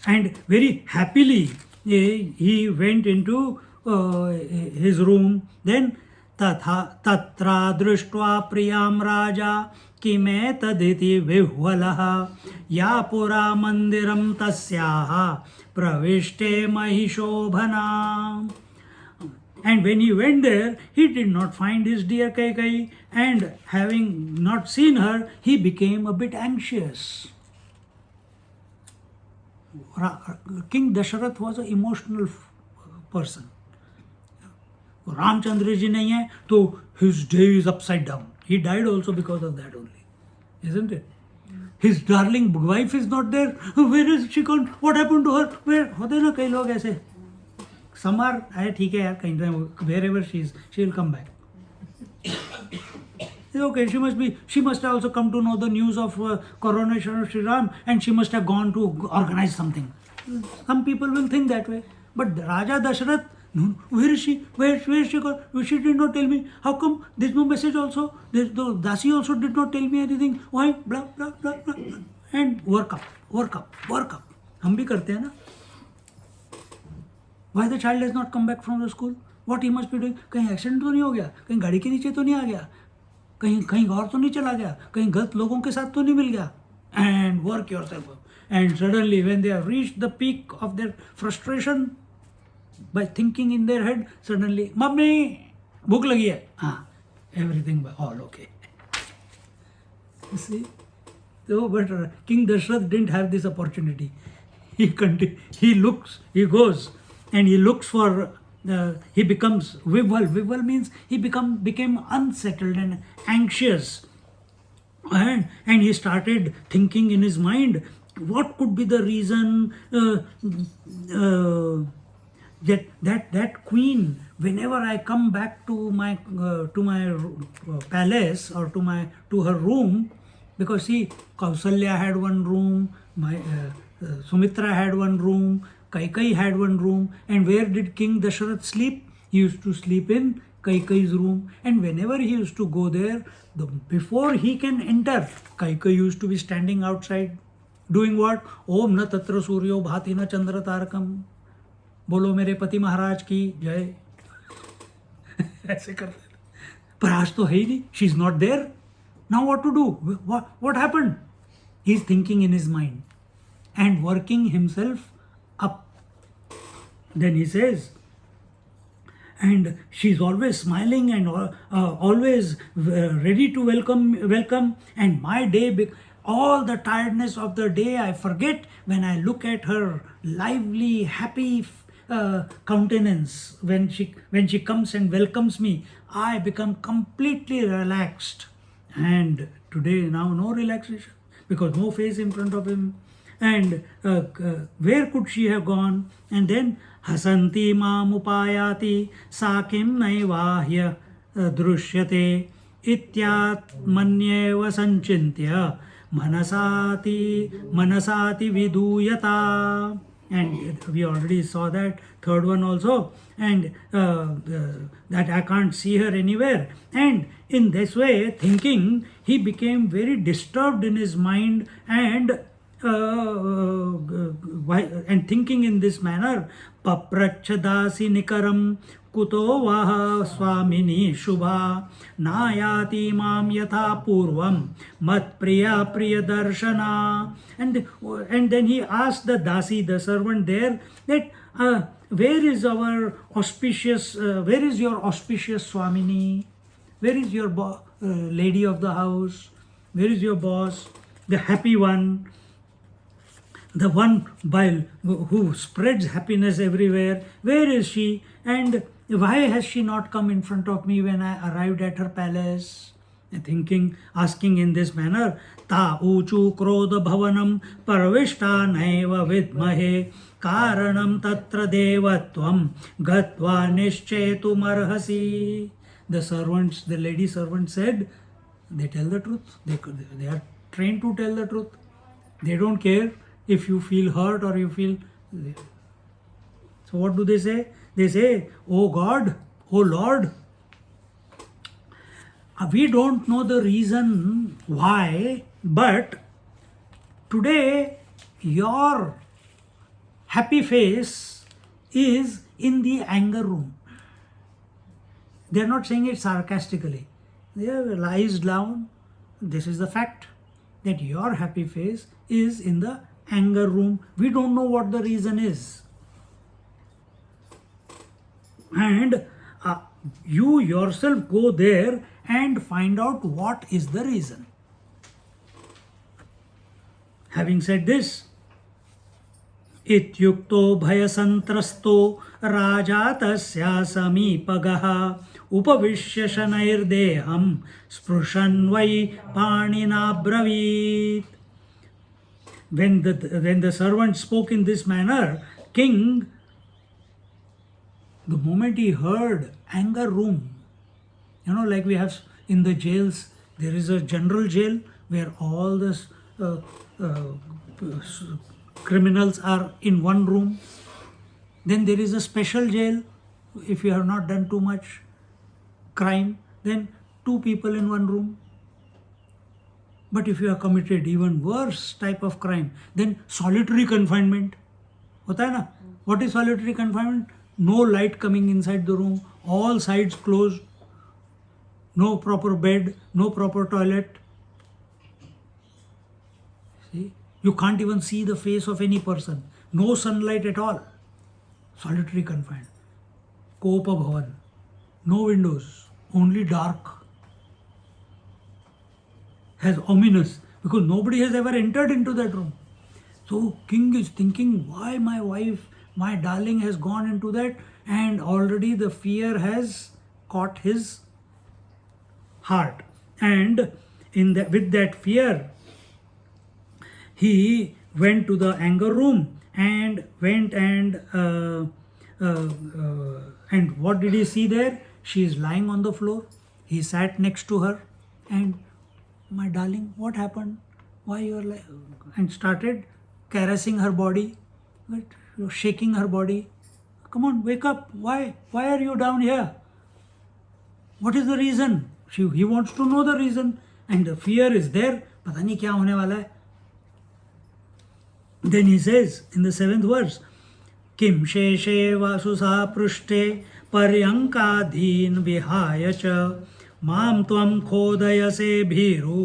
and very happily, he went into his room. Then, tatra drishtva priyam raja kime taditi vihvalaha ya pura mandiram tasyaha pravishte mahishobhana. And when he went there, he did not find his dear Kaikai, and having not seen her, he became a bit anxious. King Dasharath was an emotional person. Ramchandra ji nahi hai, so his day is upside down. He died also because of that only, isn't it? His darling wife is not there. Where is she gone? What happened to her? Where? होते ना कई लोग ऐसे. Samar, ठीक है यार, कहीं wherever she is, she will come back. Okay, she must have also come to know the news of coronation of Sri Ram, and she must have gone to organize something. Some people will think that way. But Raja Dasharath, no, where is she? Where is she gone? She did not tell me. How come? There's no message also. The Dasi also did not tell me anything. Why? Blah, blah, blah, blah. And work up. हम भी करते हैं ना. Why the child has not come back from the school? What he must be doing? कहीं accident तो नहीं हो गया? कहीं गाड़ी के नीचे तो नहीं आ गया? कहीं और तो नहीं चला गया? कहीं गलत लोगों के साथ तो नहीं मिल गया? And work yourself up. And suddenly when they have reached the peak of their frustration, by thinking in their head, suddenly, Mummy, भूख लगी है. Everything all okay. You see? So, but King Dasharath didn't have this opportunity. He goes, and he looks for, he becomes vivval. Vivval means he became unsettled and anxious. And he started thinking in his mind, what could be the reason that queen, whenever I come back to my palace or to her room, because see, Kausalya had one room, Sumitra had one room, Kaikai had one room, and where did King Dasharath sleep? He used to sleep in Kaikai's room, and whenever he used to go there, before he can enter, Kaikai used to be standing outside, doing what? Om na tatra suryo bhati na chandra tarakam. बोलो मेरे पति महाराज की जय. ऐसे करते. पर आज तो है ही नहीं. She is not there. Now what to do? What happened? He is thinking in his mind and working himself up. Then he says, and she is always smiling and always ready to welcome. And my day, all the tiredness of the day, I forget when I look at her lively, happy countenance. When she comes and welcomes me, I become completely relaxed. And today now no relaxation, because no face in front of him. And where could she have gone? And then hasanti maam upayati sakim naivahya drushyate ityatmanyeva sanchintya manasati viduyata. And we already saw that third one also, and that I can't see her anywhere. And in this way, thinking, he became very disturbed in his mind, and thinking in this manner, paprachadasi nikaram kuto vaha swamini shubha nayati mam yatha purvam mat priya darshana. And then he asked the dasi, the servant there, that where is your auspicious Swamini? Where is your lady of the house? Where is your boss? The happy one, the one who spreads happiness everywhere. Where is she? And why has she not come in front of me when I arrived at her palace? thinking, asking in this manner, ta uchu krodha bhavanam parvishta naiva vidmahe karanam tatra devatvam gatva nishchetum arhasi. The servants, the lady servant said, they tell the truth. They are trained to tell the truth. They don't care if you feel hurt or you feel. So what do they say? They say, "Oh God, oh Lord, we don't know the reason why, but today your happy face is in the anger room." They are not saying it sarcastically. They are lies down. This is the fact that your happy face is in the anger room. We don't know what the reason is. And you yourself go there and find out what is the reason. Having said this, ityukto bhayasantrasto raja tasya samipagaha upavishya shanairdeham sprushan vai panina bravit. When the servant spoke in this manner, king, the moment he heard anger room, like we have in the jails, there is a general jail where all the criminals are in one room. Then there is a special jail. If you have not done too much crime, then 2 people in one room. But if you have committed even worse type of crime, then solitary confinement. Hota hai na? What is solitary confinement? No light coming inside the room, all sides closed, no proper bed, no proper toilet. See, you can't even see the face of any person, no sunlight at all. Solitary confined. Kopa bhavan, no windows, only dark. Has ominous, because nobody has ever entered into that room. So king is thinking, why my wife, my darling has gone into that, and already the fear has caught his heart. And with that fear, he went to the anger room and and what did he see there? She is lying on the floor. He sat next to her and, "My darling, what happened? Why you are like?" And started caressing her body, but shaking her body. "Come on, wake up. Why are you down here? What is the reason?" He wants to know the reason, and the fear is there. Pata nahi kya hone wala hai. Then he says in the 7th verse, "Kim sheshe vasusa prushte paryangkadhin vihaya cha mam tvam khodayase bhiru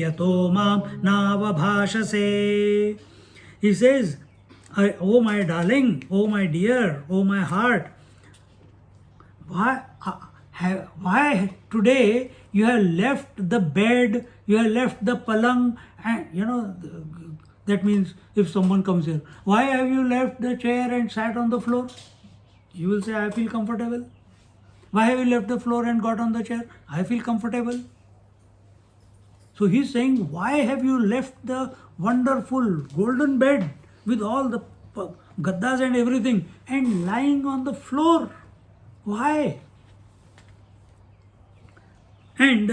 yato mam navabhashase." He says, "Oh my darling, oh my dear, oh my heart, why today you have left the bed, you have left the palang, and that means if someone comes here, why have you left the chair and sat on the floor?" You will say, "I feel comfortable." "Why have you left the floor and got on the chair?" "I feel comfortable." So he's saying, why have you left the wonderful golden bed with all the gaddas and everything and lying on the floor? Why? And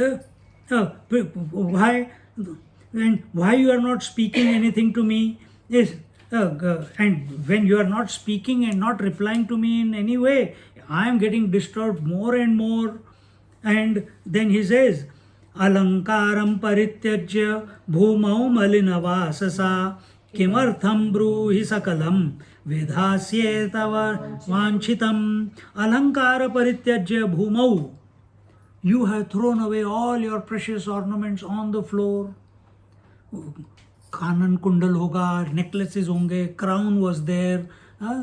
why you are not speaking anything to me? Yes, and when you are not speaking and not replying to me in any way, I am getting disturbed more and more. And then he says, "Alankaram parityajya bhumau malinavasasa kimartham bruhi sakalam vidhasye tava vanchitam." Alankara parityajya bhumau. You have thrown away all your precious ornaments on the floor. Kanan kundal hoga, necklaces honge, crown was there,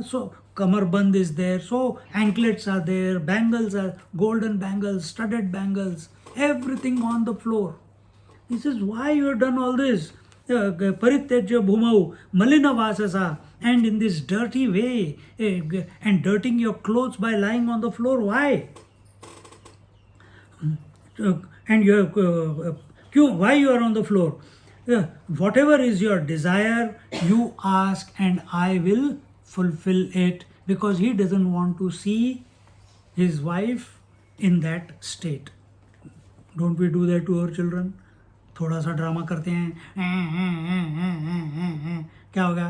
so kamarband is there, so anklets are there, bangles are golden bangles, studded bangles, everything on the floor. He says, why you have done all this? Parityajya bhumau malina vasasa, and in this dirty way, and dirtying your clothes by lying on the floor. Why? and you have, why you are on the floor? Whatever is your desire, you ask and I will fulfill it, because he doesn't want to see his wife in that state. Don't we do that to our children? थोड़ा सा drama करते हैं, क्या होगा,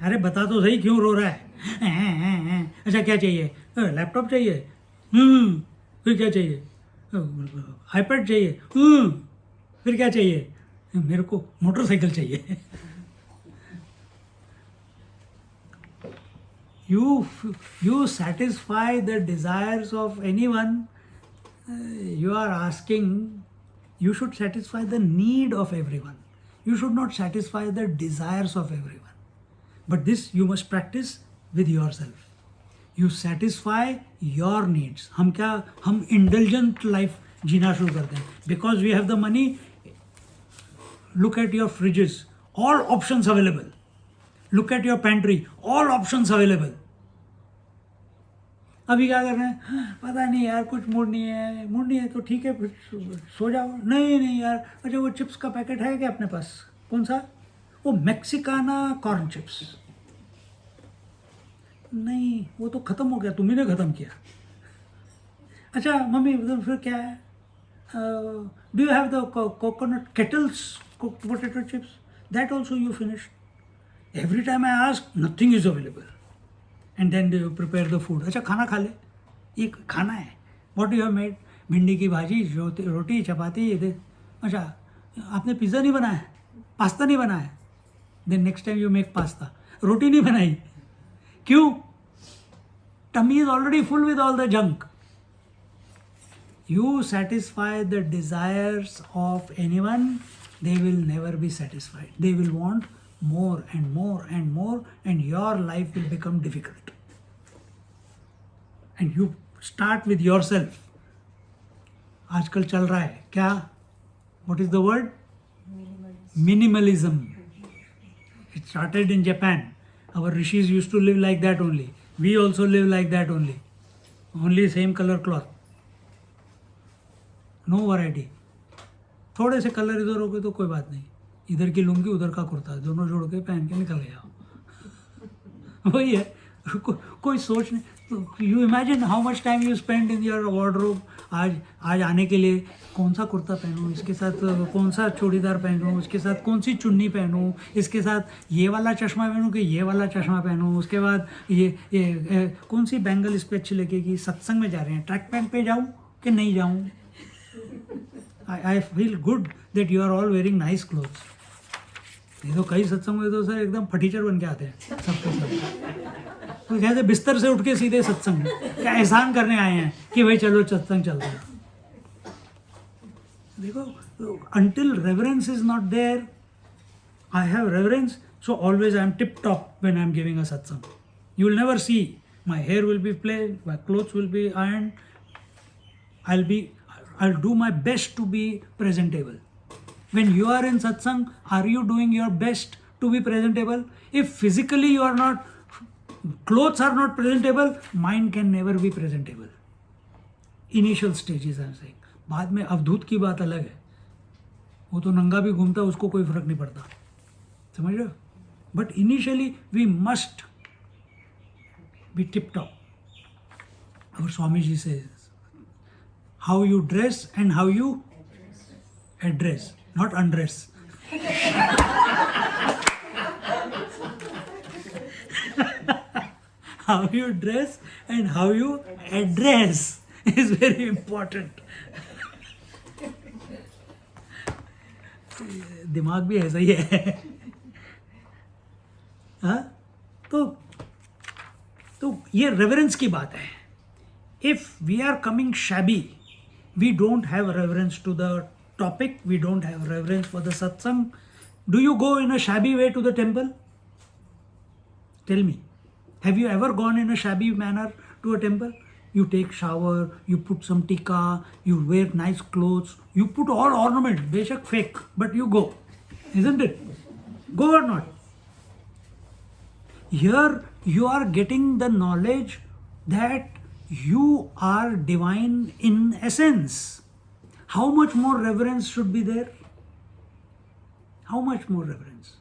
अरे बता तो सही क्यों रो रहा है, अच्छा क्या चाहिए, लैपटॉप चाहिए, फिर क्या चाहिए, आईपैड चाहिए, फिर क्या चाहिए, मेरे को मोटरसाइकिल चाहिए. You satisfy the desires of anyone, you are asking, you should satisfy the need of everyone. You should not satisfy the desires of everyone. But this you must practice with yourself. You satisfy your needs. हम indulgent life जीना शुरू करते हैं. Because we have the money, look at your fridges, all options available. Look at your pantry, all options available. अभी क्या कर रहे हैं, पता नहीं यार कुछ मूड नहीं है तो ठीक है फिर सो जाओ. नहीं यार, अच्छा वो चिप्स का पैकेट है क्या अपने पास, कौन सा, वो मैक्सिकाना कॉर्न चिप्स, नहीं वो तो ख़त्म हो गया, तुम्ही ने ख़त्म किया. अच्छा मम्मी फिर क्या है, do you have the coconut kettles cooked potato chips, that also you finished. Every time I ask, nothing is available. And then they prepare the food. अच्छा खाना खा ले, ये खाना है. What you have made? भिंडी की भाजी, रोटी, चपाती, ये दे. अच्छा आपने पिज़्ज़ा नहीं बनाया, पास्ता नहीं बनाया. Then next time you make pasta. रोटी नहीं बनाई, क्यों? Tummy is already full with all the junk. You satisfy the desires of anyone, they will never be satisfied. They will want more and more and more, and your life will become difficult. And you start with yourself. आजकल चल रहा है क्या? What is the word? Minimalism. It started in Japan. Our rishis used to live like that only. We also live like that only. Only same color cloth. No variety. थोड़े से colour इधर हो गए तो कोई बात नहीं, इधर की लुंगी उधर का कुर्ता, दोनों जोड़ के पहन के निकल गया. वही है, कोई सोच नहीं. You imagine how much time you spend in your wardrobe. आज आने के लिए कौन सा कुर्ता पहनूं, इसके साथ कौन सा चूड़ीदार पहनूं, इसके साथ कौन सी चुन्नी पहनूं, इसके साथ ये वाला चश्मा पहनूं कि ये वाला चश्मा पहनूं, उसके बाद ये कौन सी बैंगल इस पर अच्छी लगेगी, सत्संग में जा रहे हैं ट्रैक पैंट पे जाऊं कि नहीं जाऊं. I feel good that you are all wearing nice clothes. ये तो कई सत्संग में तो सर एकदम फटीचर बन के आते हैं सबके सब. तो जैसे बिस्तर से उठ के सीधे सत्संग में क्या एहसान करने आए हैं कि भाई चलो सत्संग चलते हैं. देखो, until reverence is not there, I have reverence, so always I am tip top when I am giving a satsang. You will never see my hair will be plain, my clothes will be ironed. I'll do my best to be presentable. When you are in satsang, are you doing your best to be presentable? If physically you are not, clothes are not presentable, mind can never be presentable. Initial stages I am saying. बाद में अवधूत की बात अलग है, वो तो नंगा भी घूमता, उसको कोई फर्क नहीं पड़ता, समझ रहे हो. But initially we must be tip top. Our Swami ji says, how you dress and how you address, not undress. How you dress and how you address is very important. दिमाग भी ऐसा ही है. हाँ, तो ये रेवरेंस की बात है. If we are coming shabby, we don't have reverence to the topic, we don't have reverence for the satsang. Do you go in a shabby way to the temple? Tell me, have you ever gone in a shabby manner to a temple? You take shower, you put some tika, you wear nice clothes, you put all ornaments, beshak fake, but you go, isn't it? Go or not? Here you are getting the knowledge that You are divine in essence. How much more reverence should be there? How much more reverence?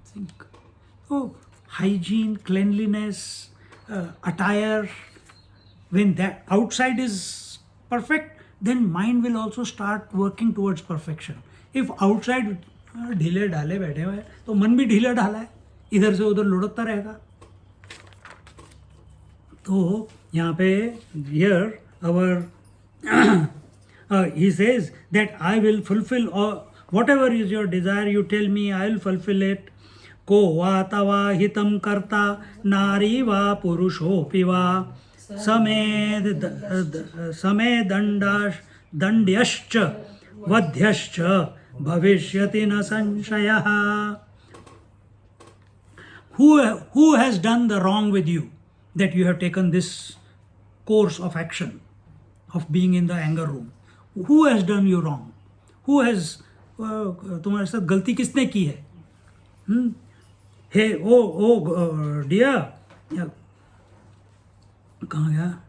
Think. Oh, hygiene, cleanliness, attire. When that outside is perfect, then mind will also start working towards perfection. If outside ढीले ढाले बैठे हुए हैं, तो मन भी ढीला ढाला है, इधर से उधर लुढ़कता रहेगा. तो यहाँ पे here our he says that I will fulfill all, whatever is your desire, you tell me, I will fulfill it. को वा तवा हितं कर्ता नारी वा पुरुषोऽपि वा समे दण्ड्यश्च वध्यश्च भविष्यति न संशयः. Who has done the wrong with you that you have taken this course of action of being in the anger room? Who has done you wrong? Who has तुम्हारे साथ गलती किसने की है? Hey, dear, कहाँ गया?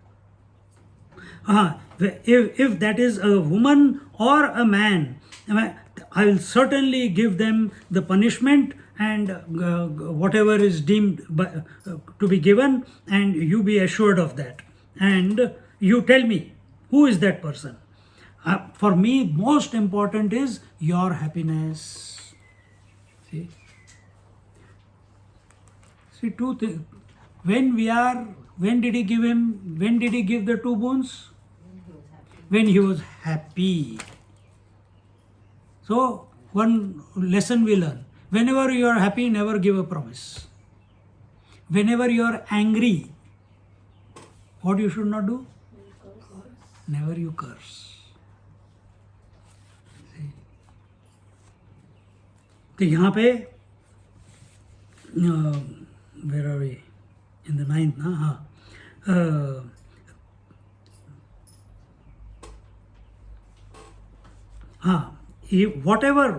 If that is a woman or a man, I will certainly give them the punishment and whatever is deemed to be given, and you be assured of that. And you tell me, who is that person? For me, most important is your happiness. See, two things. When did he give the 2 boons? When he was happy. So, one lesson we learn. Whenever you are happy, never give a promise. Whenever you are angry, what you should not do? Never you curse. See? तो यहाँ पे where are we? In the 9th, na?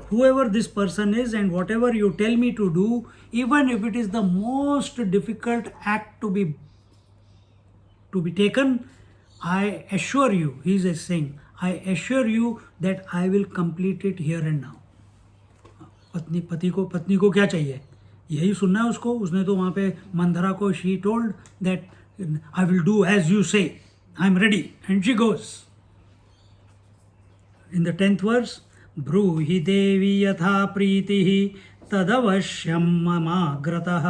Whoever this person is and whatever you tell me to do, even if it is the most difficult act to be taken, I assure you, he is saying, I assure you that I will complete it here and now. पत्नी को क्या चाहिए? यही सुनना है उसको. उसने तो वहाँ पे मंदरा को she told that I will do as you say. I am ready. And she goes. In the 10th verse, ब्रूहि देवी यथा प्रीतिः तदवश्यं ममाग्रतः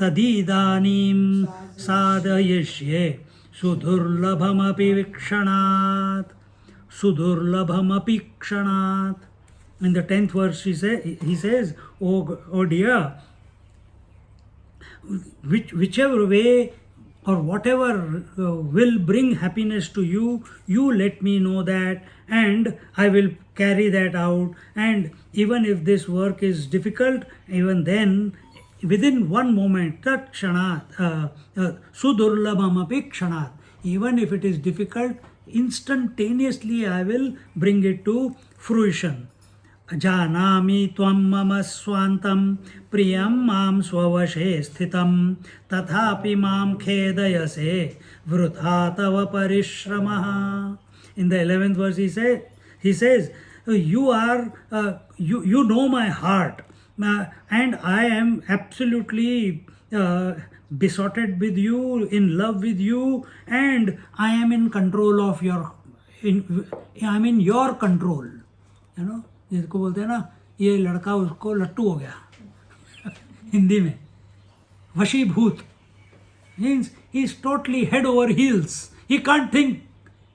तदीदानीं साधयिष्ये सुदुर्लभमपि क्षणात्. In the 10th verse, he says, oh dear, whichever way or whatever will bring happiness to you, you let me know that, and I will carry that out. And even if this work is difficult, even then, within one moment, tat kshanat, sudurlabham api kshanat, even if it is difficult, instantaneously I will bring it to fruition. जानामि त्वं मम स्वान्तं प्रियं मां स्ववशे स्थितं तथापि मां खेदयसे वृथा तव परिश्रमः. In the 11th verse he says, you know my heart, and I am absolutely besotted with you, in love with you, and I am in control of I am in your control. You know, जिसको बोलते हैं ना, ये लड़का उसको लट्टू हो गया हिंदी में, वशीभूत. Means he is totally head over heels. He can't think.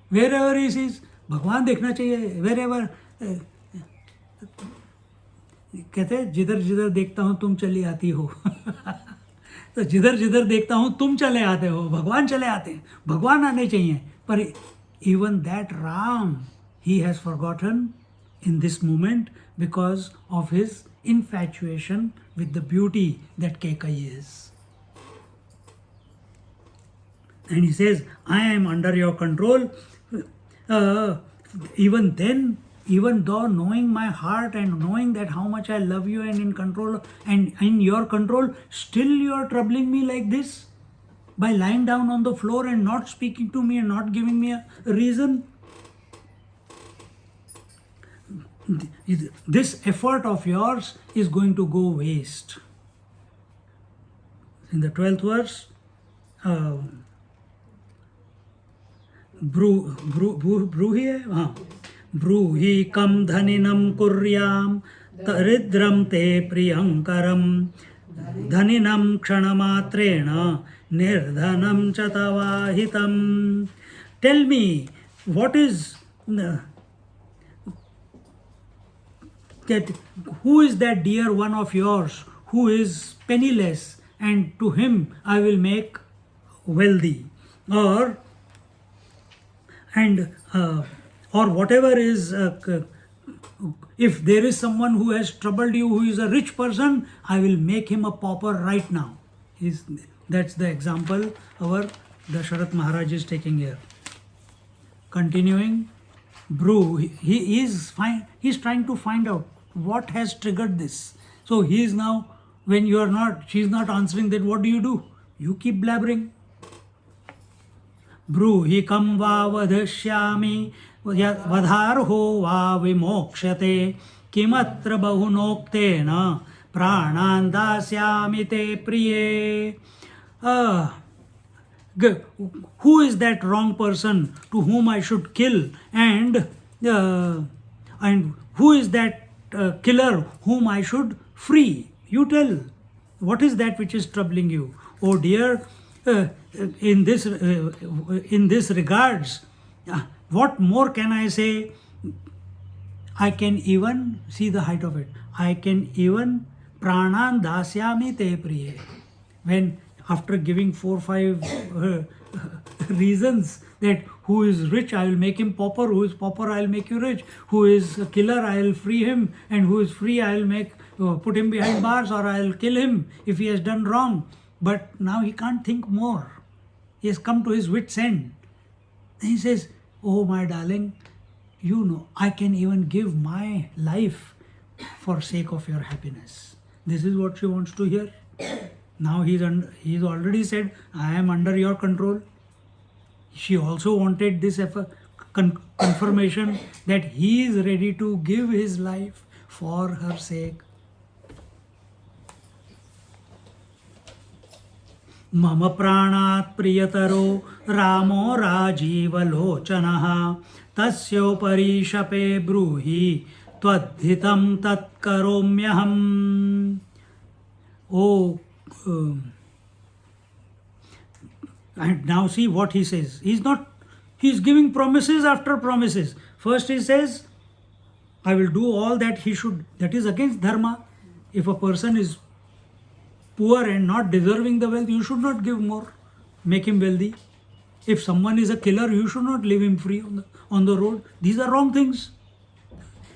Wherever he sees, भगवान देखना चाहिए. Wherever कहते हैं जिधर जिधर देखता हूँ तुम चली आती हो. तो जिधर जिधर देखता हूँ तुम चले आते हो, भगवान चले आते हैं. भगवान आने चाहिए. पर even that Ram he has forgotten in this moment because of his infatuation with the beauty that Kekai is. And he says, I am under your control. Even then, even though knowing my heart and knowing that how much I love you and in control and in your control, still you are troubling me like this. by lying down on the floor and not speaking to me and not giving me a reason? This effort of yours is going to go waste. In the 12th verse, ब्रूहि कम धनिनं कुर्याम तरिद्रम ते प्रियंकरम धनिनं क्षणमात्रेण निर्धनं च तवाहितं. Tell me, what is that? Who is that dear one of yours who is penniless, and to him I will make wealthy, or whatever is, if there is someone who has troubled you, who is a rich person, I will make him a pauper right now. That's the example our Dasharath Maharaj is taking here. Continuing, he is trying to find out what has triggered this. So he is now, when she is not answering, that what do? You keep blabbering. ब्रूहि कम वा वधिष्यामि वधार्हो वा विमोक्ष्यते किमत्र बहुनोक्तेन प्राणान् दास्यामि ते प्रिये. Who is that wrong person to whom I should kill, and who is that killer whom I should free? You tell. What is that which is troubling you? Oh dear, in this regards, what more can I say? I can even see the height of it. I can even pranan dasyami te priye. When after giving 4-5 reasons that who is rich, I will make him pauper, who is pauper, I will make you rich, who is a killer, I will free him, and who is free, I will put him behind bars, or I will kill him if he has done wrong. But now he can't think more. He has come to his wit's end. Then he says, oh my darling, you know, I can even give my life for sake of your happiness. This is what she wants to hear. Now he's already said, I am under your control. She also wanted this confirmation that he is ready to give his life for her sake. मम प्राणात् प्रियतरो रामो राजीवलोचनः तस्योपरि शपे ब्रूहि त्वद्धितं तत्करोम्यहम्. Oh, and now see what he says. He's giving promises after promises. First he says, I will do all that he should. That is against dharma. If a person is poor and not deserving the wealth, you should not give more. Make him wealthy. If someone is a killer, you should not leave him free on the road. These are wrong things.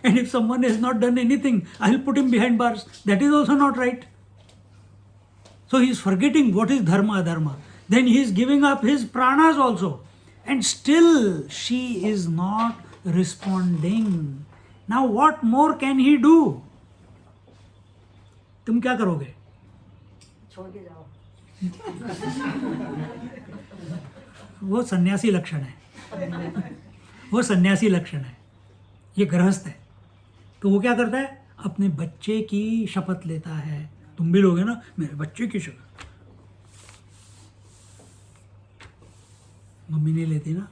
And if someone has not done anything, I will put him behind bars. That is also not right. So he is forgetting what is dharma, adharma. Then he is giving up his pranas also. And still she is not responding. Now what more can he do? तुम क्या करोगे? छोड़ के जाओ. वो सन्यासी लक्षण है. वो सन्यासी लक्षण है. ये गृहस्थ है. तो वो क्या करता है? अपने बच्चे की शपथ लेता है. तुम भी लोगे ना, मेरे बच्चे की शपथ. मम्मी नहीं लेती ना.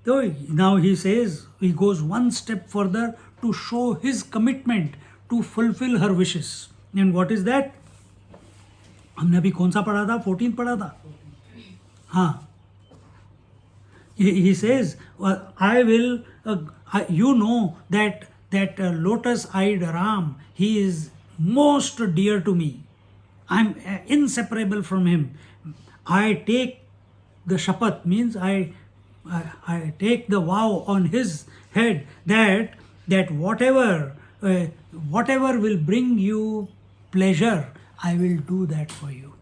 So now he says, he goes one step further to show his commitment to fulfill her wishes. And what is that? हमने अभी कौन सा पढ़ा था? 14 पढ़ा था. हाँ. He says, I will, you know that lotus-eyed Ram, he is most dear to me. I am inseparable from him. I take the shapat, means I take the vow on his head that whatever will bring you pleasure, I will do that for you.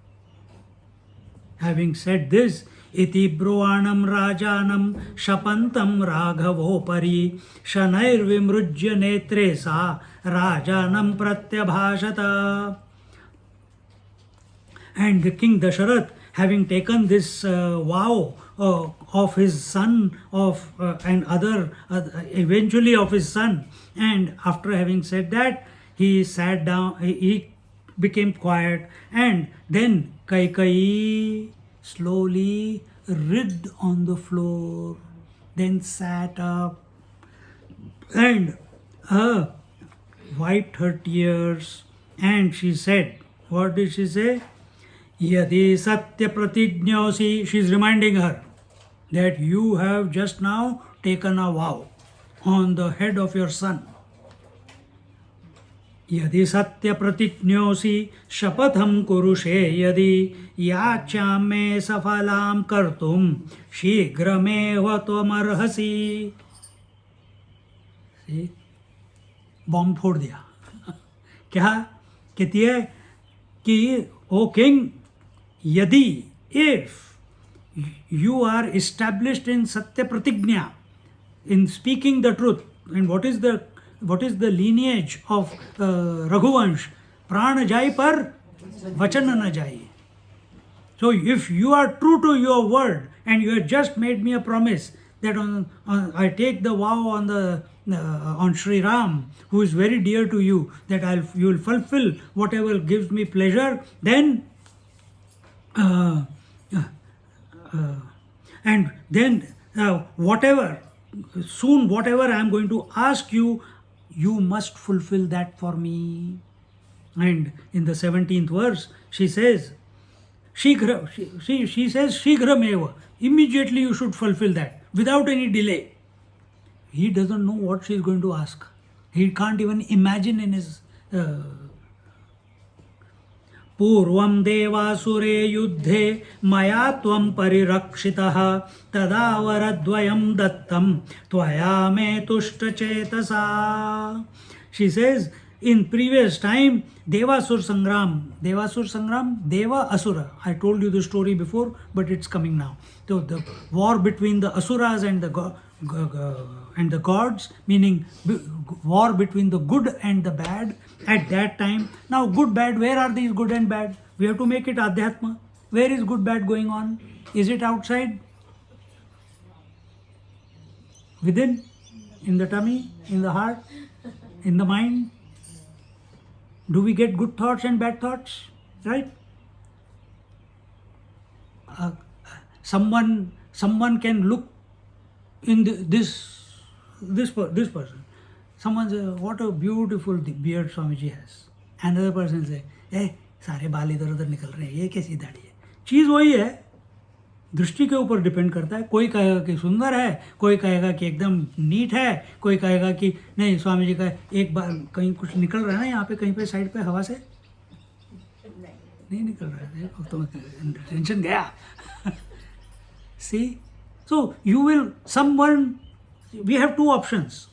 Having said this, iti bruvanam rajanam shapantam raghavopari shanair vimrujya netre sa rajanam pratyabhashata. And the King Dasharath, having taken this vow of his son, and eventually of his son, and after having said that, he sat down, he became quiet, and then Kaikeyi slowly writhed on the floor, then sat up and wiped her tears, and she said, what did she say? Yadi satya pratignosi, she is reminding her that you have just now taken a vow on the head of your son. Yadi satya pratignosi shapatham kurushe yadi yacham me safalam kartum shigrame tvamarhasi. See? Bomb फोड़ दिया. क्या कहती है कि O king, यदि if you are established in satya pratignya, in speaking the truth, and what is the lineage of Raghuvansh? Pran jai par vachan na jai. So if you are true to your word and you have just made me a promise that I take the vow on Sri Ram, who is very dear to you, that you will fulfill whatever gives me pleasure, then and then whatever I am going to ask you, you must fulfill that for me. And in the 17th verse, she says, she says, Shigrameva, immediately you should fulfill that, without any delay. He doesn't know what she is going to ask. He can't even imagine in his Purvam devasure yuddhe maya tvam parirakshitaha tadavaradvayam dattam tvaya me tushta chetasa. She says, in previous time, Devasur Sangram, Deva Asura. I told you the story before, but it's coming now. So the war between the Asuras and the gods, meaning war between the good and the bad at that time. Now good, bad, where are these good and bad? We have to make it Adhyatma. Where is good, bad going on? Is it outside? Within? In the tummy? In the heart? In the mind? Do we get good thoughts and bad thoughts? Right? Someone can look in this person. Someone says, what a beautiful beard Swamiji has. Another person says, hey, सारे बाल इधर उधर निकल रहे हैं, ये कैसी दाढ़ी है. चीज़ वही है, दृष्टि के ऊपर डिपेंड करता है. कोई कहेगा कि सुंदर है, कोई कहेगा कि एकदम नीट है, कोई कहेगा कि नहीं, स्वामी जी का एक बार कहीं कुछ निकल रहा है ना, यहाँ पे कहीं पे साइड पे हवा से नहीं निकल रहा है, तो टेंशन गया. See, so we have two options.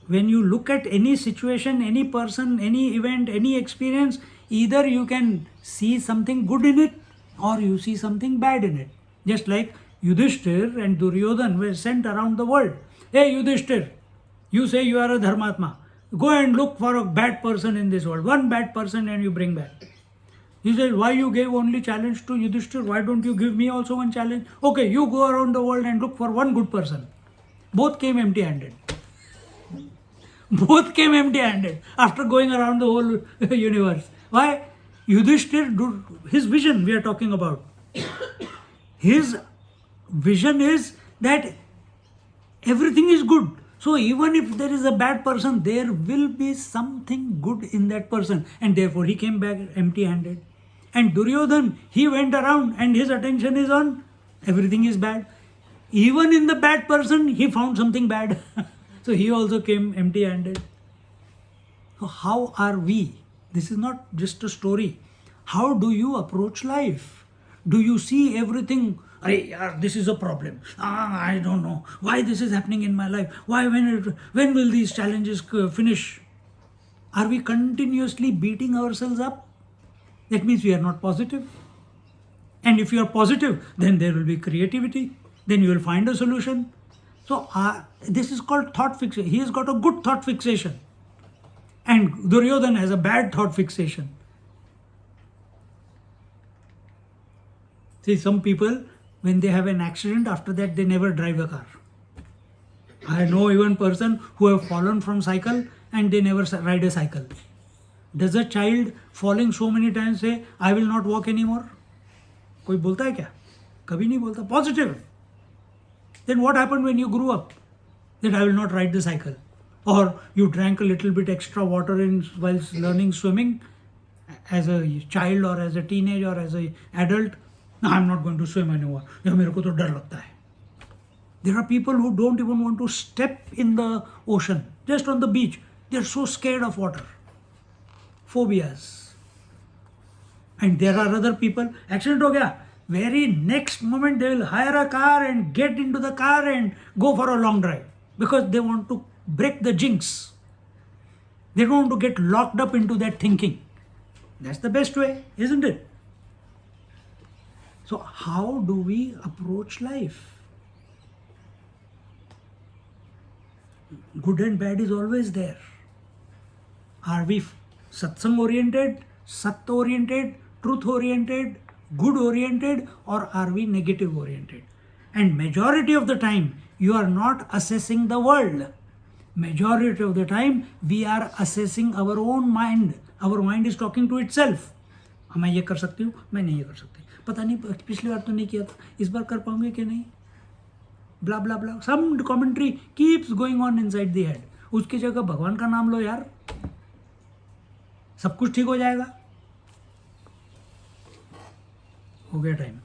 When you look at any situation, any person, any event, any experience, either you can see something good in it or you see something bad in it. Just like Yudhishthir and Duryodhan were sent around the world. Hey Yudhishthir, you say you are a Dharmatma. Go and look for a bad person in this world. One bad person and you bring back. He said, why you gave only challenge to Yudhishthir? Why don't you give me also one challenge? Okay, you go around the world and look for one good person. Both came empty-handed. Both came empty-handed after going around the whole universe. Why? Yudhishthir, his vision we are talking about. His vision is that everything is good. So even if there is a bad person, there will be something good in that person. And therefore he came back empty-handed. And Duryodhan, he went around and his attention is on everything is bad. Even in the bad person, he found something bad. So he also came empty-handed. So how are we? This is not just a story. How do you approach life? Do you see everything? This is a problem. I don't know why this is happening in my life. When will these challenges finish? Are we continuously beating ourselves up? That means we are not positive. And if you are positive, then there will be creativity. Then you will find a solution. So this is called thought fixation. He has got a good thought fixation. And Duryodhan has a bad thought fixation. See, some people, when they have an accident, after that they never drive a car. I know even person who have fallen from cycle and they never ride a cycle. Does a child falling so many times say, I will not walk anymore? कोई बोलता है क्या? कभी नहीं बोलता. Positive. Then what happened when you grew up? That I will not ride the cycle. Or you drank a little bit extra water while learning swimming as a child or as a teenager or as an adult. No, I'm not going to swim anymore. या मेरे को तो डर लगता है. There are people who don't even want to step in the ocean, just on the beach. They're so scared of water. Phobias. And there are other people, accident हो गया, very next moment they will hire a car and get into the car and go for a long drive because they want to break the jinx. They don't want to get locked up into that thinking. That's the best way, isn't it? So how do we approach life? Good and bad is always there. Are we satsang oriented, sat oriented, truth oriented, good oriented, or are we negative oriented? And majority of the time you are not assessing the world. Majority of the time we are assessing our own mind. Our mind is talking to itself. मैं ये कर सकती हूँ, मैं नहीं ये कर सकती, पता नहीं पिछली बार तो नहीं किया था, इस बार कर पाऊंगी कि नहीं, blah blah blah. Some commentary keeps going on inside the head. उसकी जगह भगवान का नाम लो यार, सब कुछ ठीक हो जाएगा. हो गया टाइम.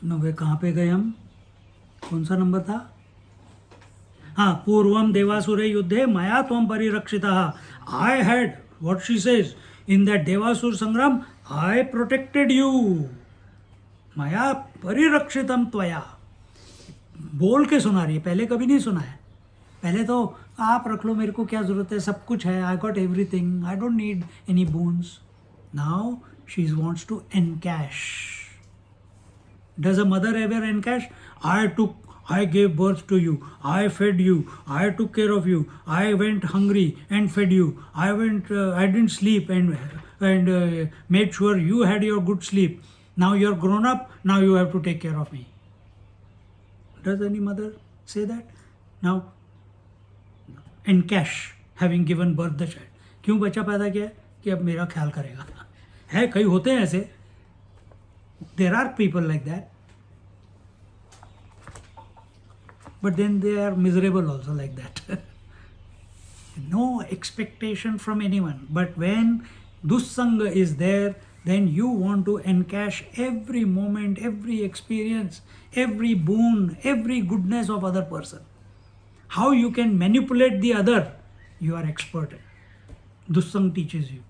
नवे कहाँ पे गए हम? कौन सा नंबर था? हाँ, पूर्वम देवासुर युद्धे मया त्वं परिरक्षितः. I had, what she says, in that Devasur Sangram, I protected you. मया परिरक्षितम त्वया. बोल के सुना रही है, पहले कभी नहीं सुना है. पहले तो आप रख लो, मेरे को क्या जरूरत है, सब कुछ है, I got everything, I don't need any boons. Now she wants to encash. Does a mother ever encash? I gave birth to you, I fed you, I took care of you, I went hungry and fed you, I didn't sleep and made sure you had your good sleep. Now you're grown up, now you have to take care of me. Does any mother say that? Now, encash, having given birth the child. क्यों बच्चा पैदा किया? कि अब मेरा ख्याल करेगा. है, कई होते हैं ऐसे. There are people like that. But then they are miserable also like that. No expectation from anyone. But when dussanga is there, then you want to encash every moment, every experience, every boon, every goodness of other person. How you can manipulate the other, you are expert at. Dussang teaches you.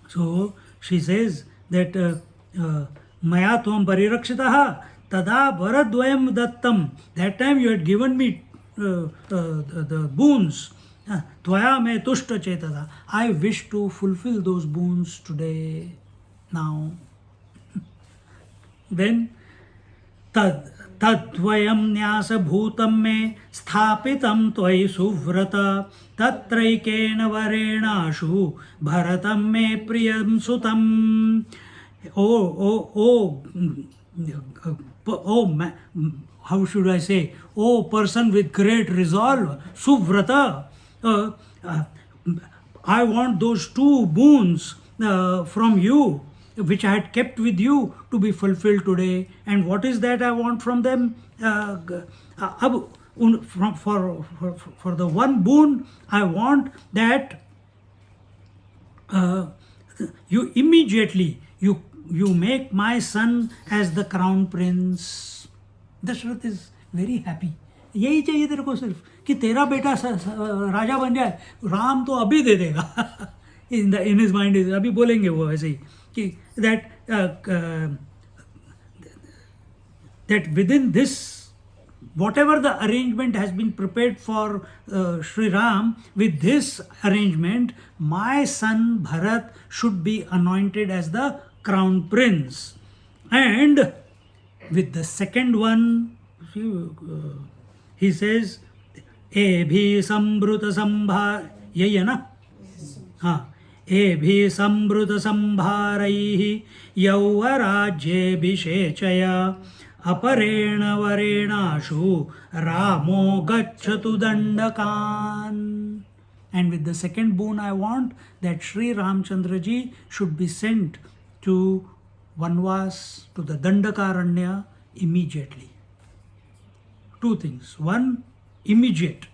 So she says that maya tvam parirakshitaha tada varadvayam dattam. That time you had given me the boons. Tvaya me tushta chetada. I wish to fulfill those boons today, now. Then तद्वयं न्यासभूतं मे स्थापितं त्वयि सुव्रत तत्रैकेन वरेणाशु भरतं मे प्रियं सुतं. How should I say? Oh, person with great resolve, suvrata. I want those two boons from you, which I had kept with you, to be fulfilled today. And what is that I want from them? For the one boon, I want that you immediately you make my son as the crown prince. Dashrath is very happy. यही चाहिए तेरे को सिर्फ कि तेरा बेटा राजा बन जाए. राम तो अभी दे देगा. In his mind is, अभी बोलेंगे वो ऐसे ही कि that within this, whatever the arrangement has been prepared for Sri Ram, with this arrangement, my son Bharat should be anointed as the crown prince. And with the second one, he says, Ebhi Sambruta Sambha, यही है ना? हाँ, एभिः संभृतसंभारैः यौवराज्येऽभिषेचय अपरेण वरेणाशु रामो गच्छतु दण्डकान्. And with the second boon I want that Sri Ramchandra ji should be sent to Vanvas, to the Dandakaranya immediately. Two things. One, immediate.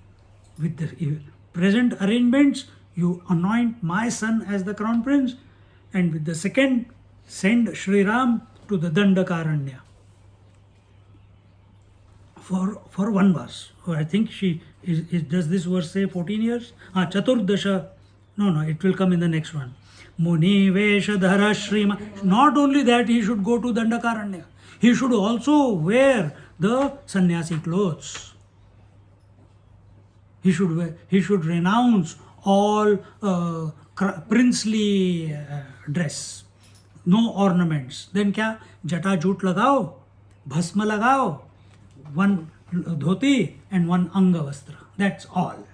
With the present arrangements, you anoint my son as the crown prince, and with the second, send Sri Ram to the Dandakaranya for Vanvas. I think she does this verse say 14 years? Chaturdasha. No, it will come in the next one. Muni Veshadhara Shrima. Not only that, he should go to Dandakaranya. He should also wear the sannyasi clothes. He should renounce all princely dress. No ornaments. Then kya? Jata jhoot lagao, bhasma lagao, one dhoti and one anga vastra. That's all.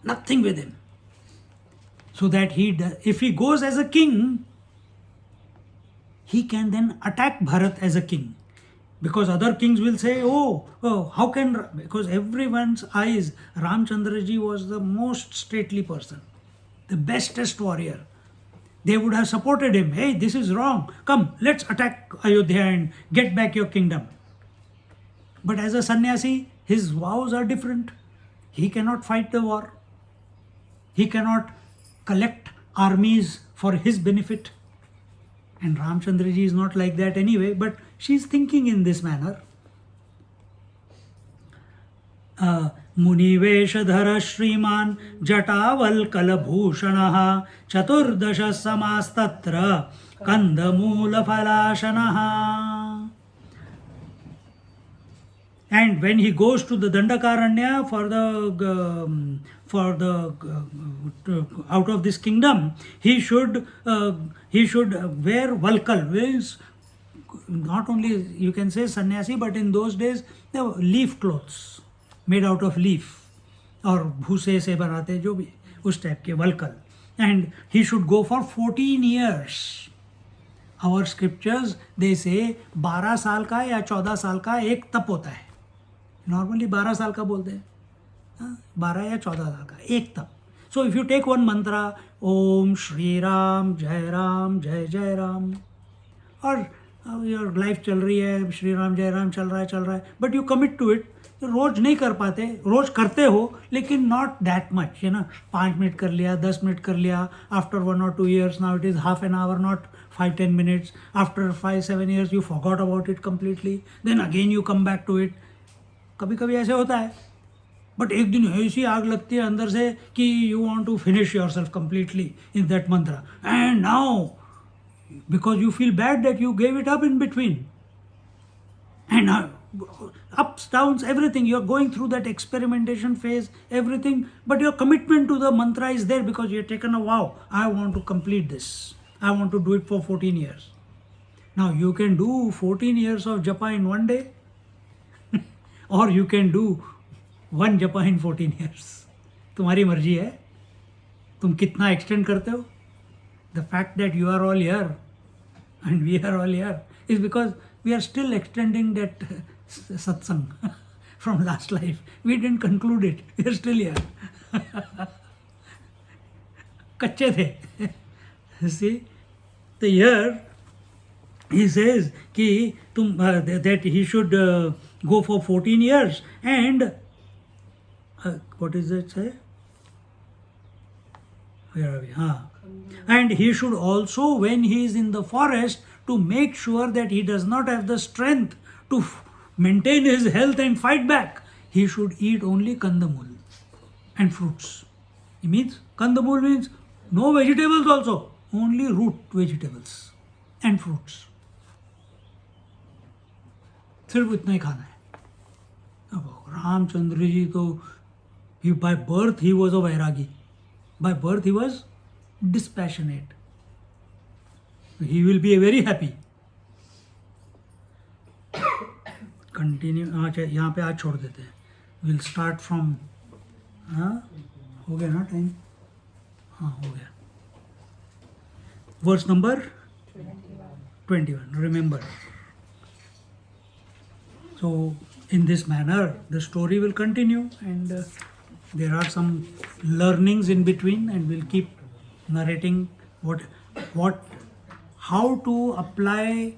Nothing with him. So that if he goes as a king, he can then attack Bharat as a king. Because other kings will say, how can, because everyone's eyes, Ramchandra ji was the most stately person, the bestest warrior. They would have supported him. Hey, this is wrong. Come, let's attack Ayodhya and get back your kingdom. But as a sannyasi, his vows are different. He cannot fight the war. He cannot collect armies for his benefit. And Ramchandra ji is not like that anyway, but she is thinking in this manner. Muniveshadhara Shriman Jataval Kalabhushanaha Chaturdasha Samastatra Kandamula Falashanaha. And when he goes to the Dandakaranya out of this kingdom, he should wear valkal, means not only you can say sannyasi, but in those days they were leaf clothes made out of leaf or bhuse se banate jo bhi us type ke valkal. And he should go for 14 years. Our scriptures, they say 12 साल का या 14 साल का एक तप होता है. Normally 12 साल का बोलते हैं, 12 या 14 साल का एक तप. So if you take one mantra, Om Shri Ram Jai Ram, और योर लाइफ चल रही है, श्री राम जय राम चल रहा है, but you commit to it. रोज नहीं कर पाते, रोज करते हो लेकिन नॉट दैट मच, 5 मिनट कर लिया, 10 मिनट कर लिया. After 1 or 2 years now it is half an hour, not 5-10 minutes. After 5-7 years you forgot about it completely, then again you come back to it. कभी कभी ऐसे होता है, बट एक दिन ऐसी आग लगती है अंदर से कि you want to finish yourself completely in that mantra, and now because you feel bad that you gave it up in between, and ups, downs, everything, you are going through that experimentation phase, everything, but your commitment to the mantra is there because you have taken a vow. I want to complete this. I want to do it for 14 years. Now you can do 14 years of japa in one day or you can do one japa in 14 years. तुम्हारी मर्जी है, तुम कितना extend करते हो. The fact that you are all here and we are all here is because we are still extending that satsang from last life. We didn't conclude it. We are still here. कच्चे थे. See, the here he says कि that he should go for 14 years and what is it say? Where are we? And he should also, when he is in the forest, to make sure that he does not have the strength to maintain his health and fight back, he should eat only kandamul and fruits. It means kandamul means no vegetables also, only root vegetables and fruits. सिर्फ इतना ही खाना है. अब रामचंद्र जी तो by birth he was a vairagi. By birth he was dispassionate. He will be very happy. Continue. अच्छा, यहाँ पे आज छोड़ देते हैं. विल स्टार्ट फ्रॉम, हो गया ना टाइम? हाँ, हो गया. Verse number 21. Remember. So, in this manner, the story will continue, and there are some learnings in between, and we'll keep narrating how to apply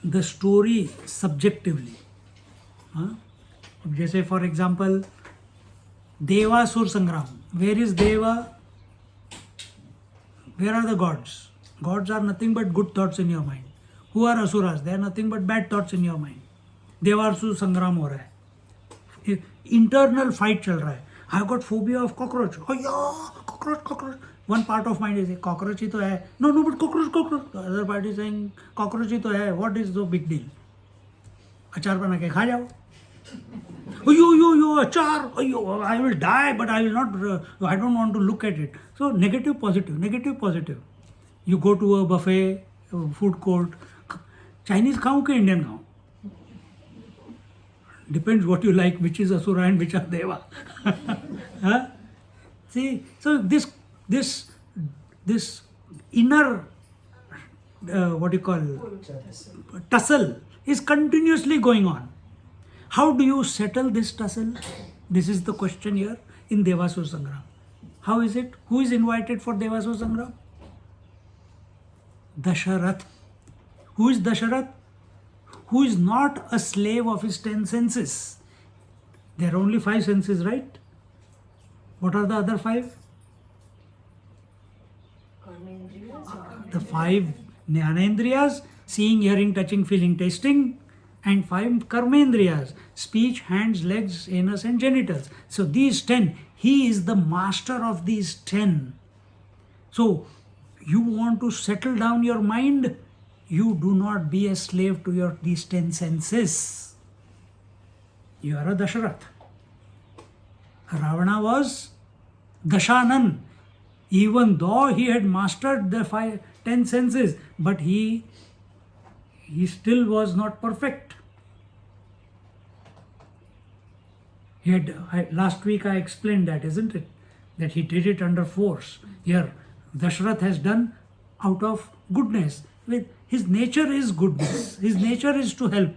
the story subjectively. जैसे for example, Devasur Sangram. Where is Deva? Where are the gods? Gods are nothing but good thoughts in your mind. Who are Asuras? They are nothing but bad thoughts in your mind. देवासुर संग्राम हो रहा है, internal fight चल रहा है. I got phobia of cockroach. Cockroach cockroach. One part of mind is cockroach ही तो है. No no but cockroach cockroach. Other part is saying cockroach ही तो है. What is the big deal? अचार बना के खा जाओ. अयो यो यो अचार. अयो I will die but I will not. I don't want to look at it. So negative positive, negative positive. You go to a buffet food court. Chinese खाऊं कि इंडियन खाऊं? Depends what you like, which is Asura and which are Deva. Huh? See, so this inner what you call tussle is continuously going on. How do you settle this tussle? This is the question here in Devasur Sangram. How is it? Who is invited for Devasur Sangram? Dasharath. Who is Dasharath? Who is not a slave of his 10 senses. There are only 5 senses, right? What are the other 5? The 5 Jnanendriyas, seeing, hearing, touching, feeling, tasting, and 5 Karmendriyas, speech, hands, legs, anus and genitals. So these 10, he is the master of these 10. So you want to settle down your mind? You do not be a slave to these 10 senses. You are a Dasharath. Ravana was Dashanan. Even though he had mastered the 10 senses, but he still was not perfect. Last week I explained that, isn't it? That he did it under force. Here, Dasharath has done out of goodness. His nature is goodness. His nature is to help.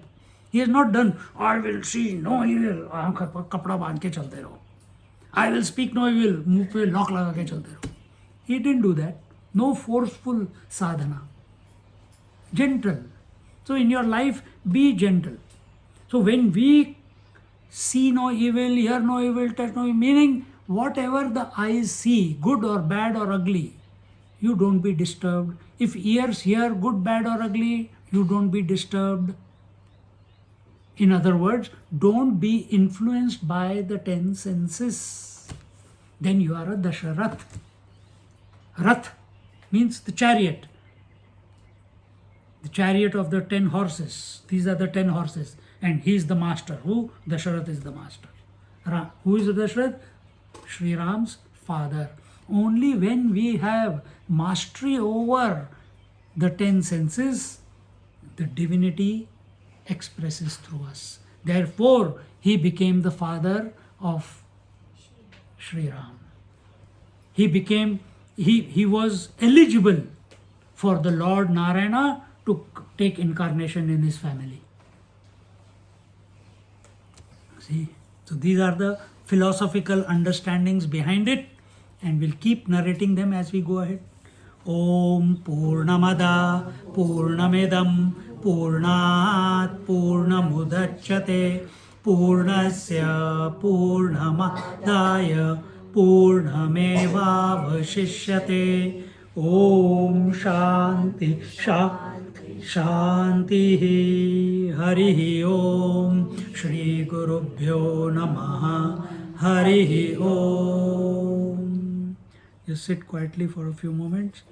He has not done, I will see no evil. कपड़ा बांध के चलते रहो. I will speak no evil. मुंह पे lock लगा के चलते रहो. He didn't do that. No forceful sadhana. Gentle. So in your life, be gentle. So when we see no evil, hear no evil, touch no evil, meaning whatever the eyes see, good or bad or ugly, you don't be disturbed. If ears hear good, bad or ugly, you don't be disturbed. In other words, don't be influenced by the 10 senses. Then you are a Dasharath. Rath means the chariot. The chariot of the 10 horses. These are the 10 horses. And he is the master. Who? Dasharath is the master. Who is Dasharath? Sri Ram's father. Only when we have mastery over the 10 senses, the divinity expresses through us. Therefore, he became the father of Sri Ram. He was eligible for the Lord Narayana to take incarnation in his family. See, so these are the philosophical understandings behind it, and we'll keep narrating them as we go ahead. Om Purnamada Purnamidam Purnat Purnamudachyate Purnasya Purnamadaya Purnamevavashishyate. Om Shanti Shanti Shanti. Harihi Om. Shri Gurubhyo Namaha. Harihi Om. Just sit quietly for a few moments.